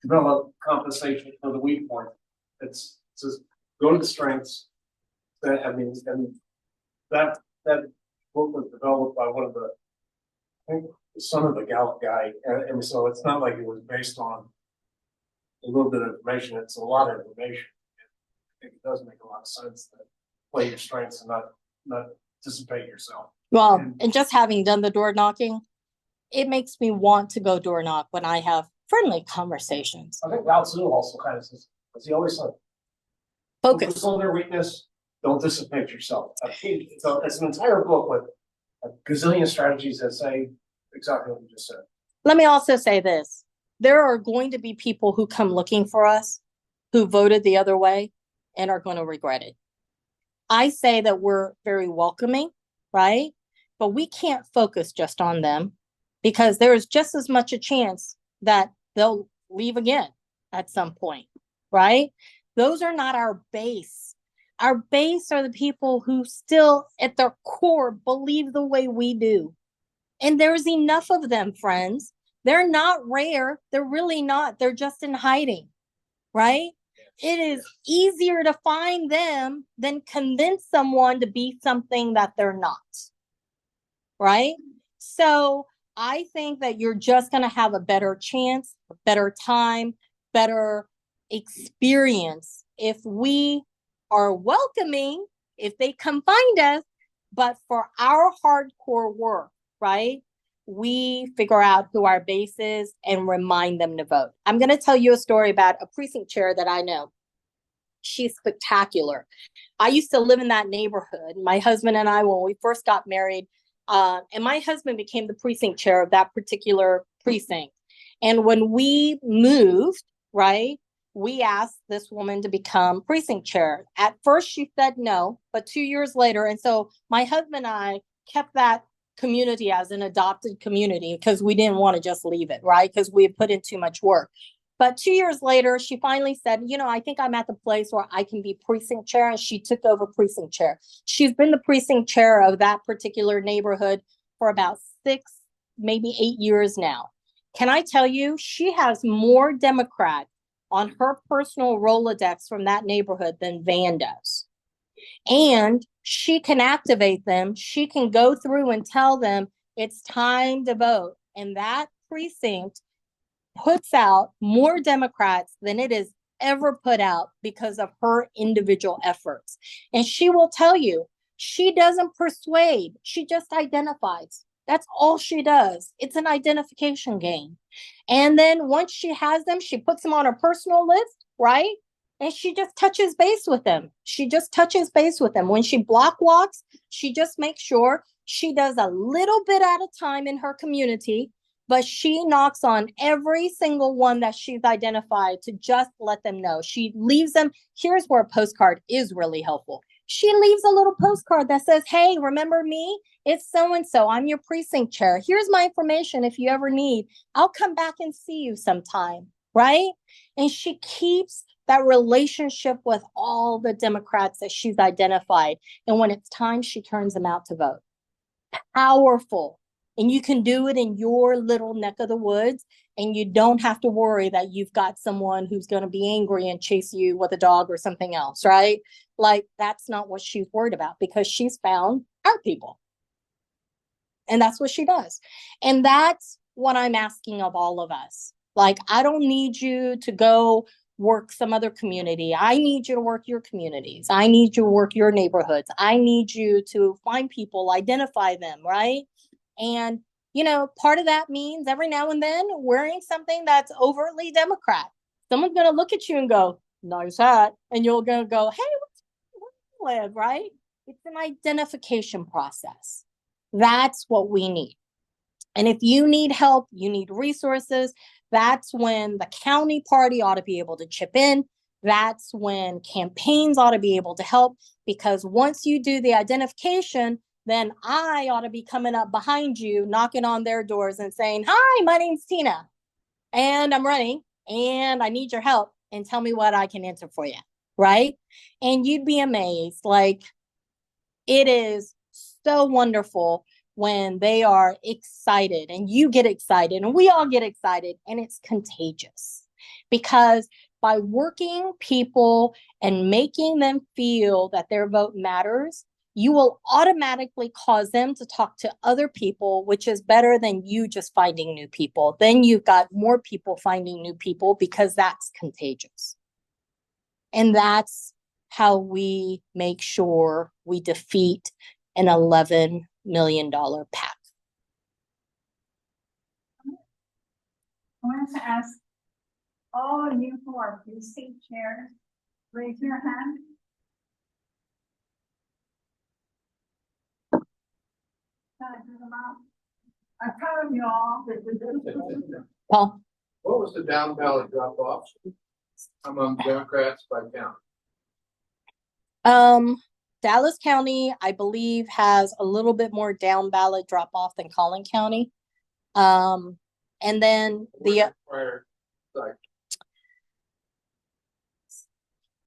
develop compensation for the weak point. It's just go to the strengths. That book was developed by one of the, I think, the son of the Gallup guy, and so it's not like it was based on a little bit of information. It's a lot of information. I think it does make a lot of sense that play your strengths and not dissipate yourself. Well, and just having done the door knocking, it makes me want to go door knock when I have friendly conversations. I think Lao Tzu also kind of says, as he always said, focus on their weakness, don't dissipate yourself. So it's an entire book with a gazillion strategies that say exactly what you just said. Let me also say this. There are going to be people who come looking for us who voted the other way and are going to regret it. I say that we're very welcoming, right? But we can't focus just on them because there is just as much a chance that they'll leave again at some point, right? Those are not our base. Our base are the people who still at their core believe the way we do. And there's enough of them, friends. They're not rare. They're really not. They're just in hiding, right? It is easier to find them than convince someone to be something that they're not, right? So I think that you're just going to have a better chance, a better time, better experience if we are welcoming, if they come find us, but for our hardcore work, right? We figure out who our base is and remind them to vote. I'm going to tell you a story about a precinct chair that I know. She's spectacular. I used to live in that neighborhood. My husband and I, when we first got married, and my husband became the precinct chair of that particular precinct. And when we moved, right, we asked this woman to become precinct chair. At first, she said no, but 2 years later, and so my husband and I kept that community as an adopted community because we didn't want to just leave it, right? Because we had put in too much work. But 2 years later, she finally said, you know, I think I'm at the place where I can be precinct chair. And she took over precinct chair. She's been the precinct chair of that particular neighborhood for about 6, maybe 8 years now. Can I tell you, she has more Democrats on her personal Rolodex from that neighborhood than Van does. And she can activate them. She can go through and tell them it's time to vote. And that precinct puts out more Democrats than it has ever put out because of her individual efforts. And she will tell you, she doesn't persuade, she just identifies. That's all she does. It's an identification game. And then once she has them, she puts them on her personal list, right? And she just touches base with them. She just touches base with them. When she block walks, she just makes sure she does a little bit at a time in her community, but she knocks on every single one that she's identified to just let them know. She leaves them. Here's where a postcard is really helpful. She leaves a little postcard that says, hey, remember me? It's so-and-so. I'm your precinct chair. Here's my information if you ever need. I'll come back and see you sometime, right? And she keeps that relationship with all the Democrats that she's identified. And when it's time, she turns them out to vote. Powerful. And you can do it in your little neck of the woods. And you don't have to worry that you've got someone who's going to be angry and chase you with a dog or something else, right? Like, that's not what she's worried about because she's found our people. And that's what she does. And that's what I'm asking of all of us. Like, I don't need you to go work some other community. I need you to work your communities. I need you to work your neighborhoods. I need you to find people, identify them, right? And, you know, part of that means every now and then wearing something that's overtly Democrat. Someone's going to look at you and go, nice hat. And you're going to go, hey, where do you live, right? It's an identification process. That's what we need. And if you need help, you need resources, that's when the county party ought to be able to chip in. That's when campaigns ought to be able to help, because once you do the identification, then I ought to be coming up behind you, knocking on their doors and saying, hi, my name's Tina, and I'm running, and I need your help, and tell me what I can answer for you, right? And you'd be amazed. Like, it is so wonderful when they are excited and you get excited and we all get excited, and it's contagious because by working people and making them feel that their vote matters, you will automatically cause them to talk to other people, which is better than you just finding new people. Then you've got more people finding new people because that's contagious. And that's how we make sure we defeat an $11 million PAC. I wanted to ask all of you who are precinct chairs, raise your hand. I'm proud of you all. Paul? What was the down ballot drop off among Democrats by count? Dallas County, I believe, has a little bit more down ballot drop off than Collin County. And then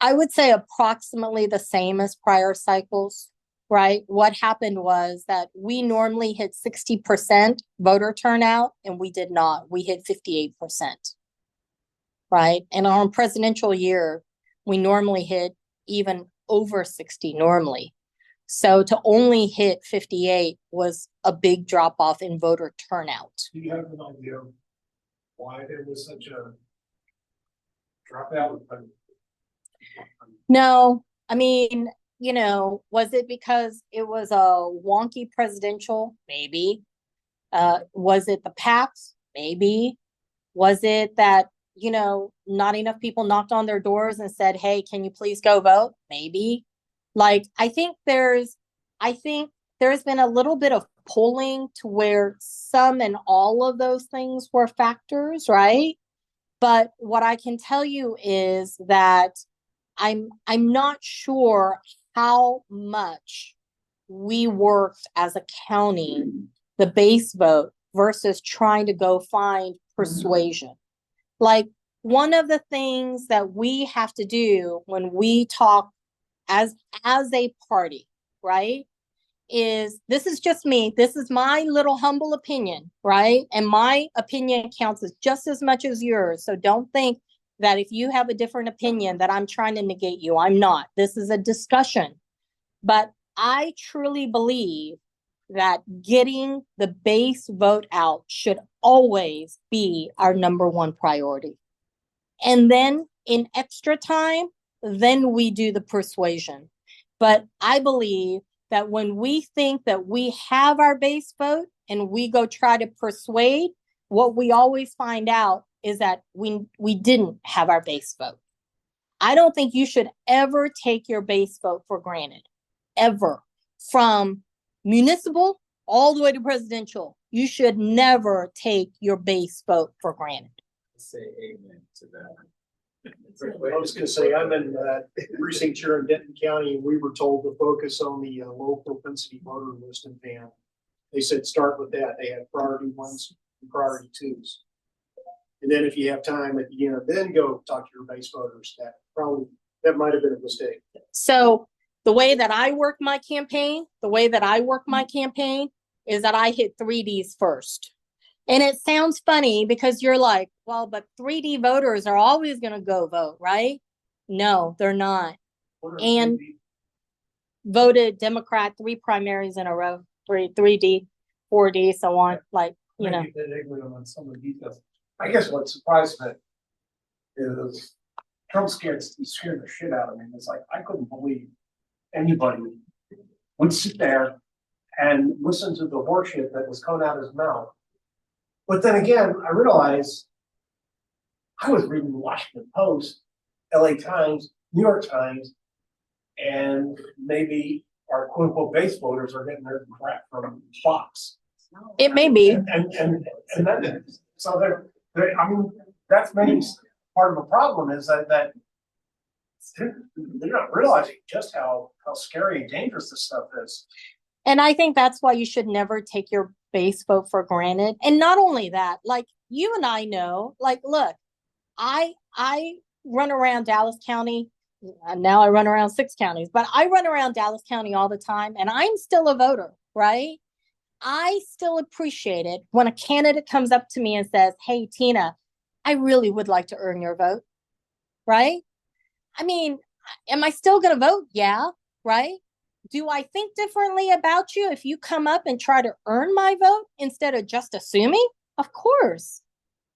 I would say approximately the same as prior cycles, right? What happened was that we normally hit 60% voter turnout, and we did not. We hit 58%, right? And on a presidential year, we normally hit even over 60 normally. So to only hit 58 was a big drop off in voter turnout. Do you have an idea of why there was such a dropout? No, I mean, was it because it was a wonky presidential? Maybe. Was it the PACs? Maybe. Was it that, not enough people knocked on their doors and said, hey, can you please go vote? Maybe. Like, I think there's been a little bit of polling to where some and all of those things were factors, right? But what I can tell you is that I'm not sure how much we worked as a county, the base vote versus trying to go find persuasion. Like, one of the things that we have to do when we talk as a party, right, is, this is just me, this is my little humble opinion, right? And my opinion counts as just as much as yours. So don't think that if you have a different opinion that I'm trying to negate you. I'm not. This is a discussion. But I truly believe that getting the base vote out should always be our number one priority. And then in extra time, then we do the persuasion. But I believe that when we think that we have our base vote and we go try to persuade, what we always find out is that we didn't have our base vote. I don't think you should ever take your base vote for granted, ever. From municipal all the way to presidential, you should never take your base vote for granted. Say amen to that. I was gonna say, I'm in precinct chair in Denton County, and we were told to focus on the low propensity voter list in Van. They said start with that. They had priority ones and priority twos. And then if you have time at the end, then go talk to your base voters. That might have been a mistake. So the way that I work my campaign is that I hit 3Ds first. And it sounds funny because you're like, well, but 3D voters are always going to go vote, right? No, they're not. And 3D? Voted Democrat 3 primaries in a row, 3D, 4D, so on. Like, Maybe a bit ignorant on some of the details. I guess what surprised me is Trump scared the shit out of me. It's like, I couldn't believe anybody would sit there and listen to the horseshit that was coming out of his mouth. But then again, I realized I was reading the Washington Post, LA Times, New York Times, and maybe our quote unquote base voters are getting their crap from Fox. it may be. And then, so I mean, that's maybe part of the problem is that they're not realizing just how scary and dangerous this stuff is. And I think that's why you should never take your base vote for granted. And not only that, like, you and I know, like, look, I run around Dallas County. Now I run around 6 counties, but I run around Dallas County all the time, and I'm still a voter, right? I still appreciate it when a candidate comes up to me and says, hey, Tina, I really would like to earn your vote, right? I mean, am I still going to vote? Yeah, right? Do I think differently about you if you come up and try to earn my vote instead of just assuming? Of course,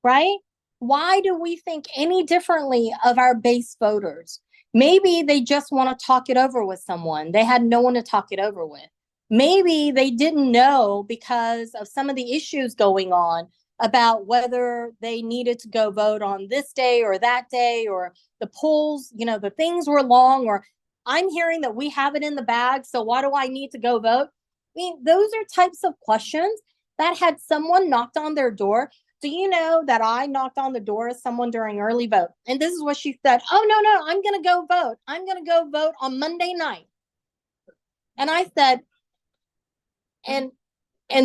right? Why do we think any differently of our base voters? Maybe they just want to talk it over with someone. They had no one to talk it over with. Maybe they didn't know because of some of the issues going on about whether they needed to go vote on this day or that day, or the polls, the things were long, or I'm hearing that we have it in the bag, so why do I need to go vote? I mean, those are types of questions that had someone knocked on their door. Do you know that I knocked on the door of someone during early vote? And this is what she said. Oh, no, I'm going to go vote. I'm going to go vote on Monday night. And I said, and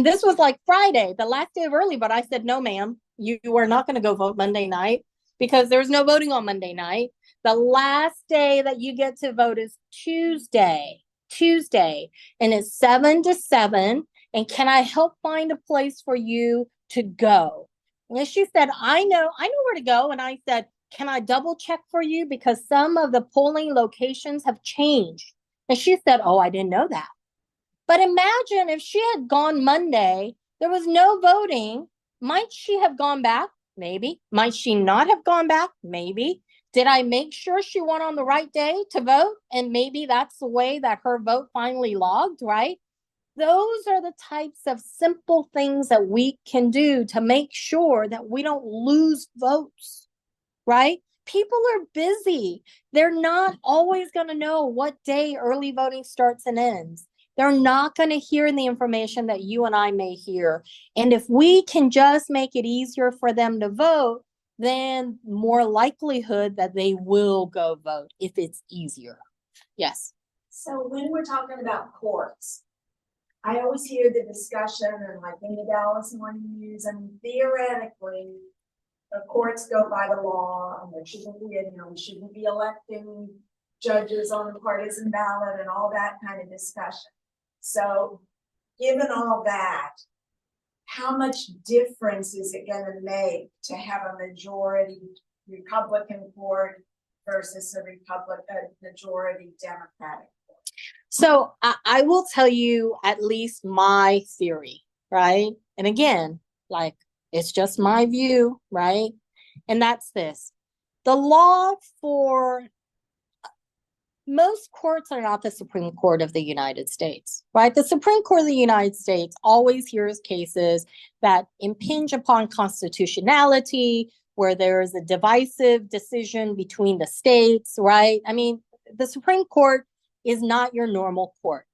this was like Friday, the last day of early, but I said, no, ma'am, you are not going to go vote Monday night because there's no voting on Monday night. The last day that you get to vote is Tuesday, and it's 7 to 7. And can I help find a place for you to go? And she said, I know where to go. And I said, can I double check for you? Because some of the polling locations have changed. And she said, oh, I didn't know that. But imagine if she had gone Monday, there was no voting. Might she have gone back? Maybe. Might she not have gone back? Maybe. Did I make sure she went on the right day to vote? And maybe that's the way that her vote finally logged, right? Those are the types of simple things that we can do to make sure that we don't lose votes, right? People are busy. They're not always going to know what day early voting starts and ends. They're not going to hear the information that you and I may hear. And if we can just make it easier for them to vote, then more likelihood that they will go vote if it's easier. Yes. So when we're talking about courts, I always hear the discussion and like in the Dallas Morning News, and theoretically, the courts go by the law and there shouldn't be, we shouldn't be electing judges on the partisan ballot and all that kind of discussion. So given all that, how much difference is it going to make to have a majority Republican court versus a majority Democratic court? So I will tell you at least my theory, right? And again, like it's just my view, right? And that's this. The law for most courts are not the Supreme Court of the United States, right? The Supreme Court of the United States always hears cases that impinge upon constitutionality, where there is a divisive decision between the states, right? I mean, the Supreme Court is not your normal court.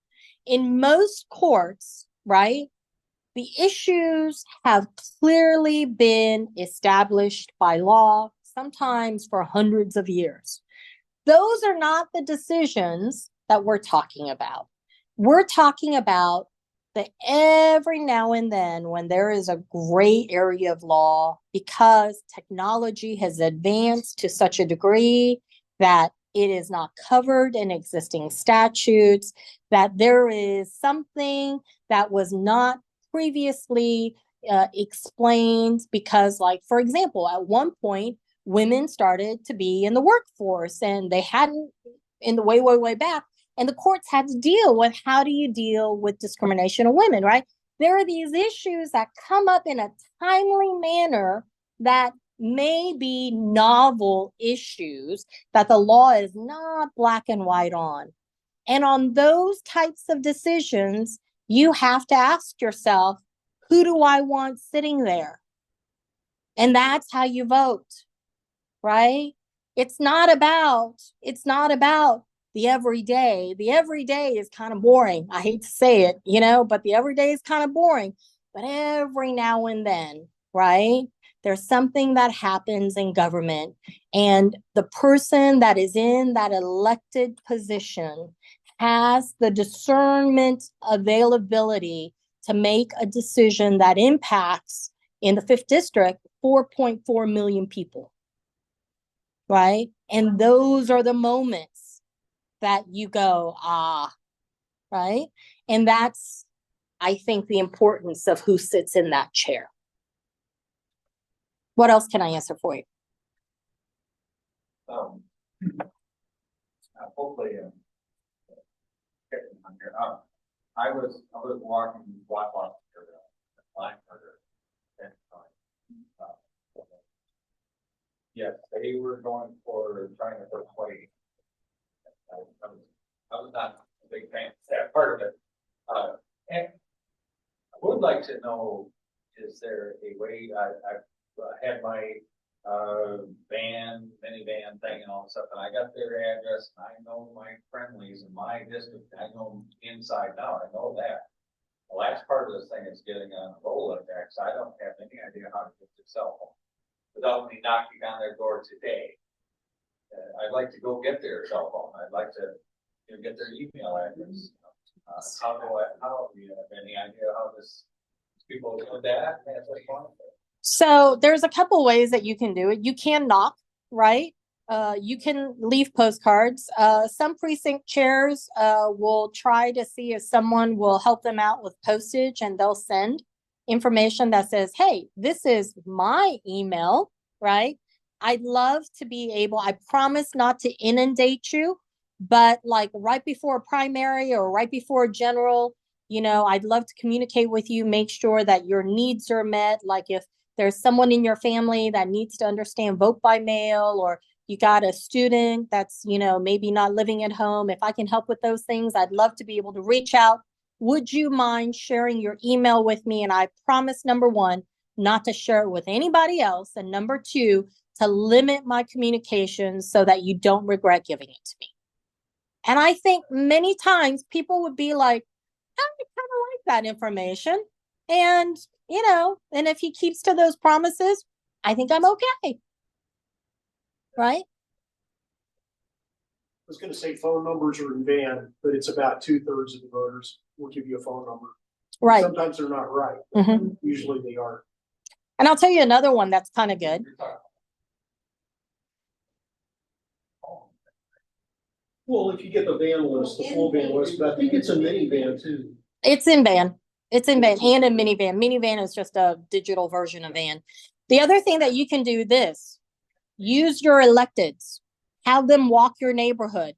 In most courts, right, the issues have clearly been established by law, sometimes for hundreds of years. Those are not the decisions that we're talking about. We're talking about that every now and then when there is a gray area of law, because technology has advanced to such a degree that it is not covered in existing statutes, that there is something that was not previously explained because, like, for example, at one point, women started to be in the workforce and they hadn't in the way back. And the courts had to deal with how do you deal with discrimination of women, right? There are these issues that come up in a timely manner that may be novel issues that the law is not black and white on. And on those types of decisions, you have to ask yourself, who do I want sitting there? And that's how you vote, right? It's not about the everyday. The everyday is kind of boring. I hate to say it, but the everyday is kind of boring. But every now and then, right? There's something that happens in government, and the person that is in that elected position has the discernment availability to make a decision that impacts, in the 5th district, 4.4 million people, right? And those are the moments that you go, right? And that's, I think, the importance of who sits in that chair. What else can I answer for you? Hopefully, I was walking Black and yes, they were going for trying to persuade. I was not a big fan of that part of it. And I would like to know, is there a way I've had my minivan thing and all this stuff, and I got their address, and I know my friendlies in my district, I know them inside now, I know that. The last part of this thing is getting on a Rolodex. I don't have any idea how to get their cell phone without me knocking on their door today. I'd like to go get their cell phone. I'd like to get their email address. How do you have any idea how people do that at this point? So there's a couple ways that you can do it. You can knock, right? You can leave postcards. Some precinct chairs will try to see if someone will help them out with postage, and they'll send information that says, hey, this is my email, right? I'd love to be able, I promise not to inundate you, but like right before a primary or right before a general, I'd love to communicate with you, make sure that your needs are met. Like if there's someone in your family that needs to understand vote by mail, or you got a student that's, maybe not living at home. If I can help with those things, I'd love to be able to reach out. Would you mind sharing your email with me? And I promise, number one, not to share it with anybody else. And number two, to limit my communications so that you don't regret giving it to me. And I think many times people would be like, I kind of like that information. And, and if he keeps to those promises, I think I'm okay. Right? I was gonna say phone numbers are in van, but it's about 2/3 of the voters will give you a phone number. Right. Sometimes they're not right. Mhm. Usually they are. And I'll tell you another one that's kind of good. Well, if you get the van list, the full van list, but I think it's a minivan too. It's in van. It's in van and in minivan. Minivan is just a digital version of van. The other thing that you can do this, use your electeds, have them walk your neighborhood,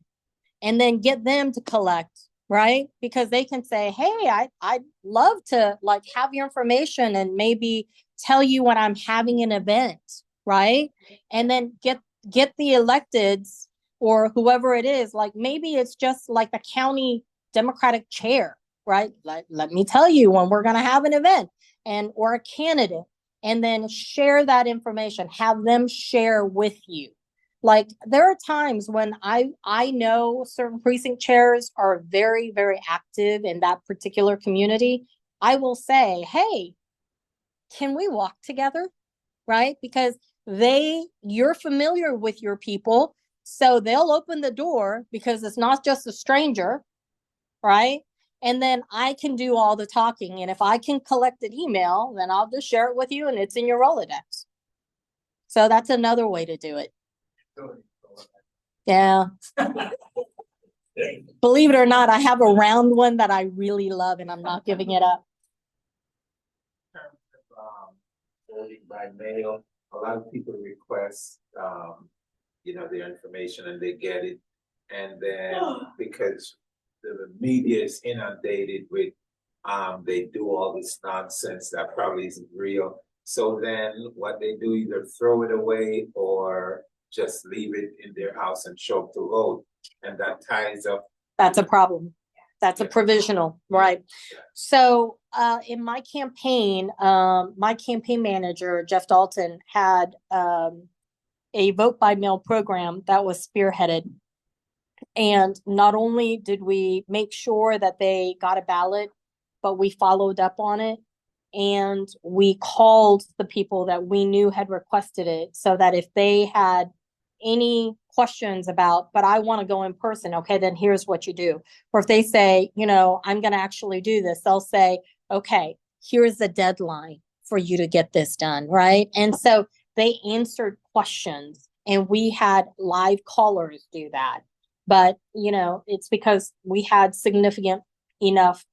and then get them to collect, right? Because they can say, hey, I'd love to like have your information and maybe tell you when I'm having an event, right? And then get the electeds or whoever it is, like maybe it's just like the county Democratic chair, right? Let me tell you when we're going to have an event, and or a candidate, and then share that information, have them share with you. Like there are times when I know certain precinct chairs are very, very active in that particular community. I will say, hey, can we walk together? Right? Because you're familiar with your people. So they'll open the door because it's not just a stranger, right? And then I can do all the talking. And if I can collect an email, then I'll just share it with you and it's in your Rolodex. So that's another way to do it. Yeah. Believe it or not, I have a round one that I really love and I'm not giving it up. Voting by mail, a lot of people request, their information and they get it. And then because the media is inundated with, they do all this nonsense that probably isn't real. So then what they do, either throw it away or just leave it in their house and show up to vote. And that ties up. That's a problem. That's a provisional, right? So in my campaign manager, Jeff Dalton, had a vote by mail program that was spearheaded. And not only did we make sure that they got a ballot, but we followed up on it. And we called the people that we knew had requested it so that if they had any questions about, but I want to go in person, okay, then here's what you do. Or if they say, I'm going to actually do this, they'll say, okay, here's the deadline for you to get this done, right? And so they answered questions and we had live callers do that. But, it's because we had significant enough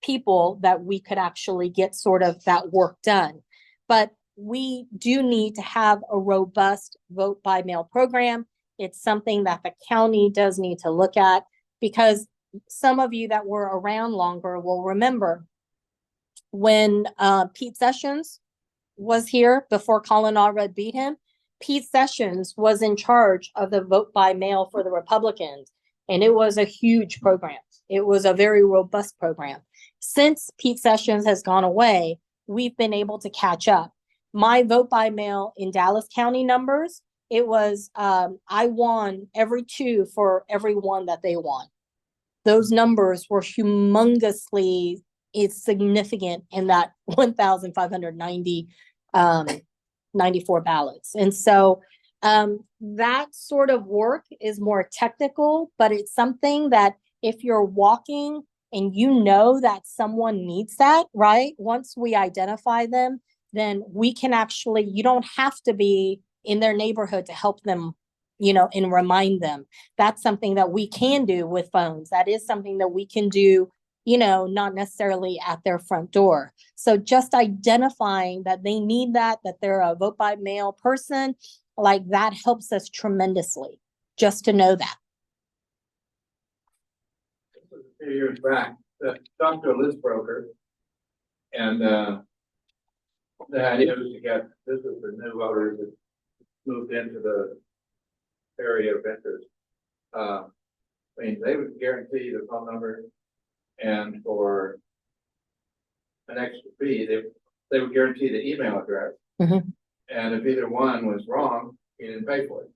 people that we could actually get sort of that work done. But we do need to have a robust vote by mail program. It's something that the county does need to look at, because some of you that were around longer will remember when Pete Sessions was here before Colin Allred beat him. Pete Sessions was in charge of the vote by mail for the Republicans, and it was a huge program. It was a very robust program. Since Pete Sessions has gone away, we've been able to catch up. My vote by mail in Dallas County numbers, it was, I won every two for every one that they won. Those numbers were humongously significant in that 1,590 94 ballots. And so that sort of work is more technical, but it's something that if you're walking and you know that someone needs that, right? Once we identify them, then we can actually, you don't have to be in their neighborhood to help them, and remind them. That's something that we can do with phones. That is something that we can do, not necessarily at their front door. So just identifying that they need that they're a vote by mail person, like that helps us tremendously, just to know that. A few years back, talked to a list broker, and the idea was to get, this was for new voters that moved into the area of interest. I mean, they would guarantee the phone number, and for an extra fee, they would guarantee the email address. Mhm. And if either one was wrong, you didn't pay for it.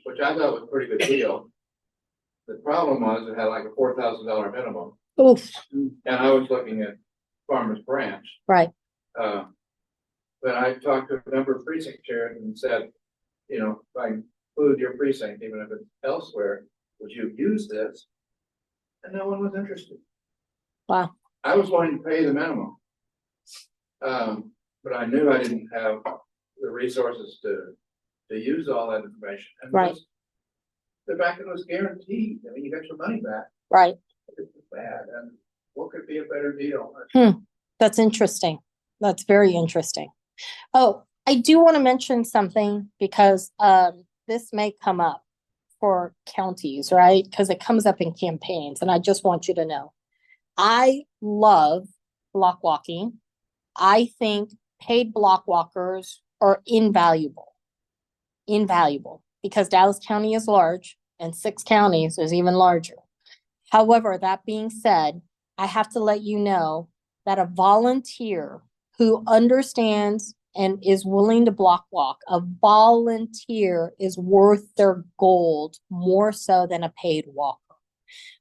Which I thought was a pretty good deal. The problem was it had like a $4,000 minimum. Oof. And I was looking at Farmers Branch. Right. But I talked to a number of precinct chairs and said, if I include your precinct, even if it's elsewhere, would you use this? And no one was interested. Wow. I was willing to pay the minimum. But I knew I didn't have the resources to use all that information. And right. The fact that it was guaranteed, I mean, you got your money back. Right. It's bad. And what could be a better deal? That's interesting. That's very interesting. Oh, I do want to mention something because this may come up for counties, right? Because it comes up in campaigns, and I just want you to know. I love block walking. I think paid block walkers are invaluable. Invaluable, because Dallas County is large and 6 counties is even larger. However, that being said, I have to let you know that a volunteer who understands and is willing to block walk, a volunteer is worth their gold more so than a paid walker.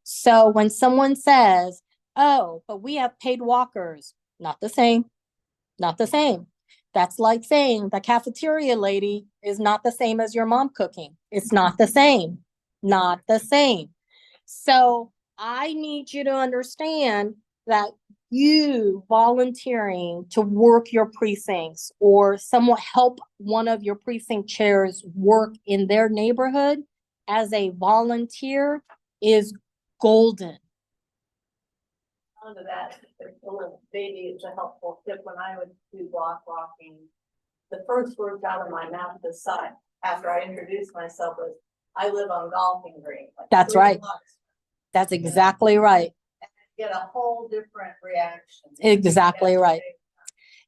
So when someone says, oh, but we have paid walkers, not the same, not the same. That's like saying the cafeteria lady is not the same as your mom cooking. It's not the same, not the same. So I need you to understand that you volunteering to work your precincts or somewhat help one of your precinct chairs work in their neighborhood as a volunteer is golden. Onto that, maybe it's a helpful tip. When I would do block walking, the first words out of my mouth this side after I introduced myself was, I live on Golfing Green. Like that's right. That's exactly right. Get a whole different reaction. Exactly right.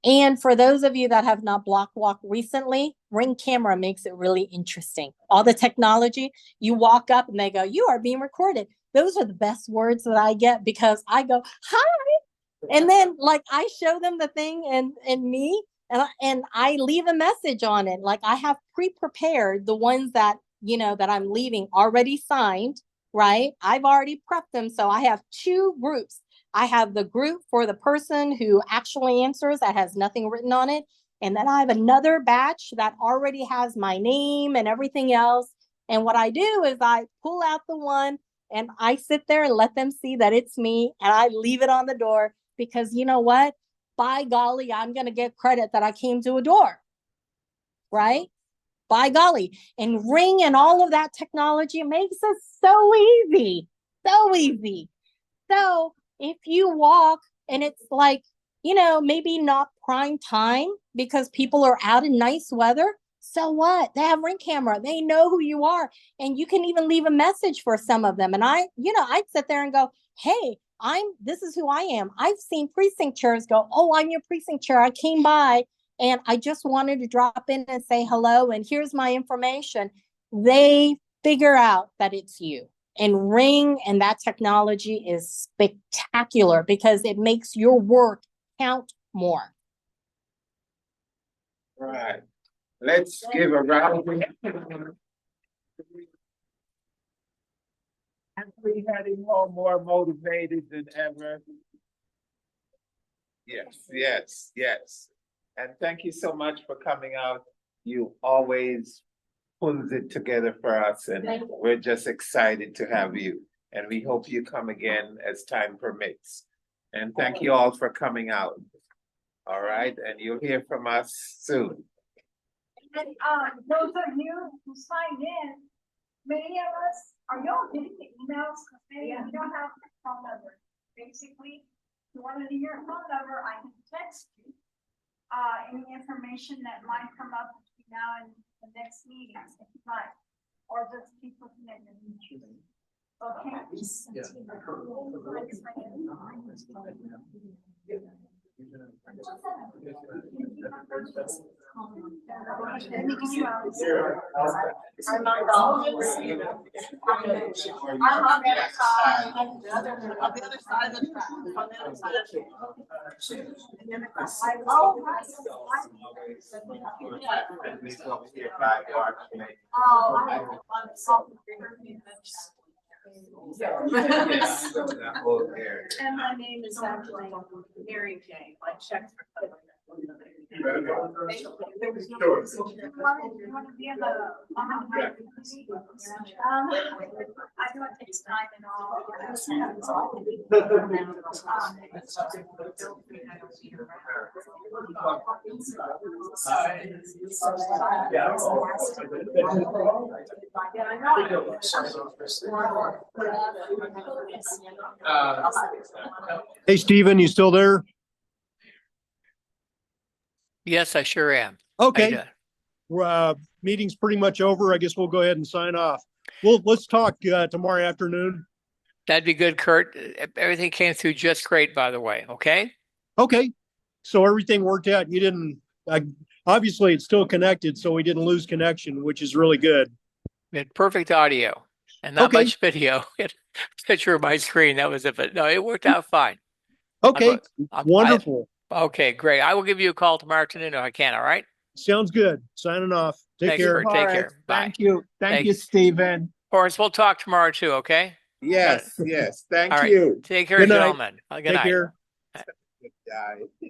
And for those of you that have not block walked recently, Ring camera makes it really interesting. All the technology, you walk up and they go, you are being recorded. Those are the best words that I get because I go, hi. And then like I show them the thing and me and I leave a message on it. Like I have pre-prepared the ones that, that I'm leaving already signed. Right? I've already prepped them. So I have 2 groups. I have the group for the person who actually answers that has nothing written on it. And then I have another batch that already has my name and everything else. And what I do is I pull out the one and I sit there and let them see that it's me. And I leave it on the door because you know what? By golly, I'm going to get credit that I came to a door. Right? By golly, and Ring and all of that technology makes it so easy, so easy. So if you walk and it's like, maybe not prime time because people are out in nice weather. So what? They have Ring camera. They know who you are. And you can even leave a message for some of them. And I'd sit there and go, hey, this is who I am. I've seen precinct chairs go, oh, I'm your precinct chair. I came by. And I just wanted to drop in and say hello, and here's my information. They figure out that it's you. And Ring and that technology is spectacular because it makes your work count more. Right. Let's give a round of applause. Every heading home more motivated than ever. Yes. And thank you so much for coming out. You always pulls it together for us, and we're just excited to have you. And we hope you come again as time permits. And thank you all for coming out. All right, and you'll hear from us soon. And, those of you who signed in, many of us, are y'all getting the emails? Cause maybe we don't have a phone number. Basically, if you wanted to hear a phone number, I can text you. Any information that might come up between now and the next meeting, if you like, or just keep looking at the YouTube. Okay. And my name is actually Mary Jane, my checks are covered. There was no- You wanna be in the, I know it takes time and all. Hey, Steven, you still there? Yes, I sure am. How you Okay, doing? meeting's pretty much over. I guess we'll go ahead and sign off. Let's talk tomorrow afternoon. That'd be good, Kurt. Everything came through just great, by the way. Okay. Okay, so everything worked out. You didn't, obviously it's still connected, so we didn't lose connection, which is really good. We had perfect audio and not Okay. much video. Picture of my screen. That was it. But no, it worked out fine. Okay, I'm- wonderful. Okay, great. I will give you a call tomorrow afternoon if I can. All right. Sounds good. Signing off. Take Thanks, care. Kurt. Take care. Bye. Thank you. Thank you, Thanks. Stephen. Horace, we'll talk tomorrow too. Okay. Yes, yes. Thank All right. you. Take care, Good night. gentlemen. Good Take night. care. Good guy.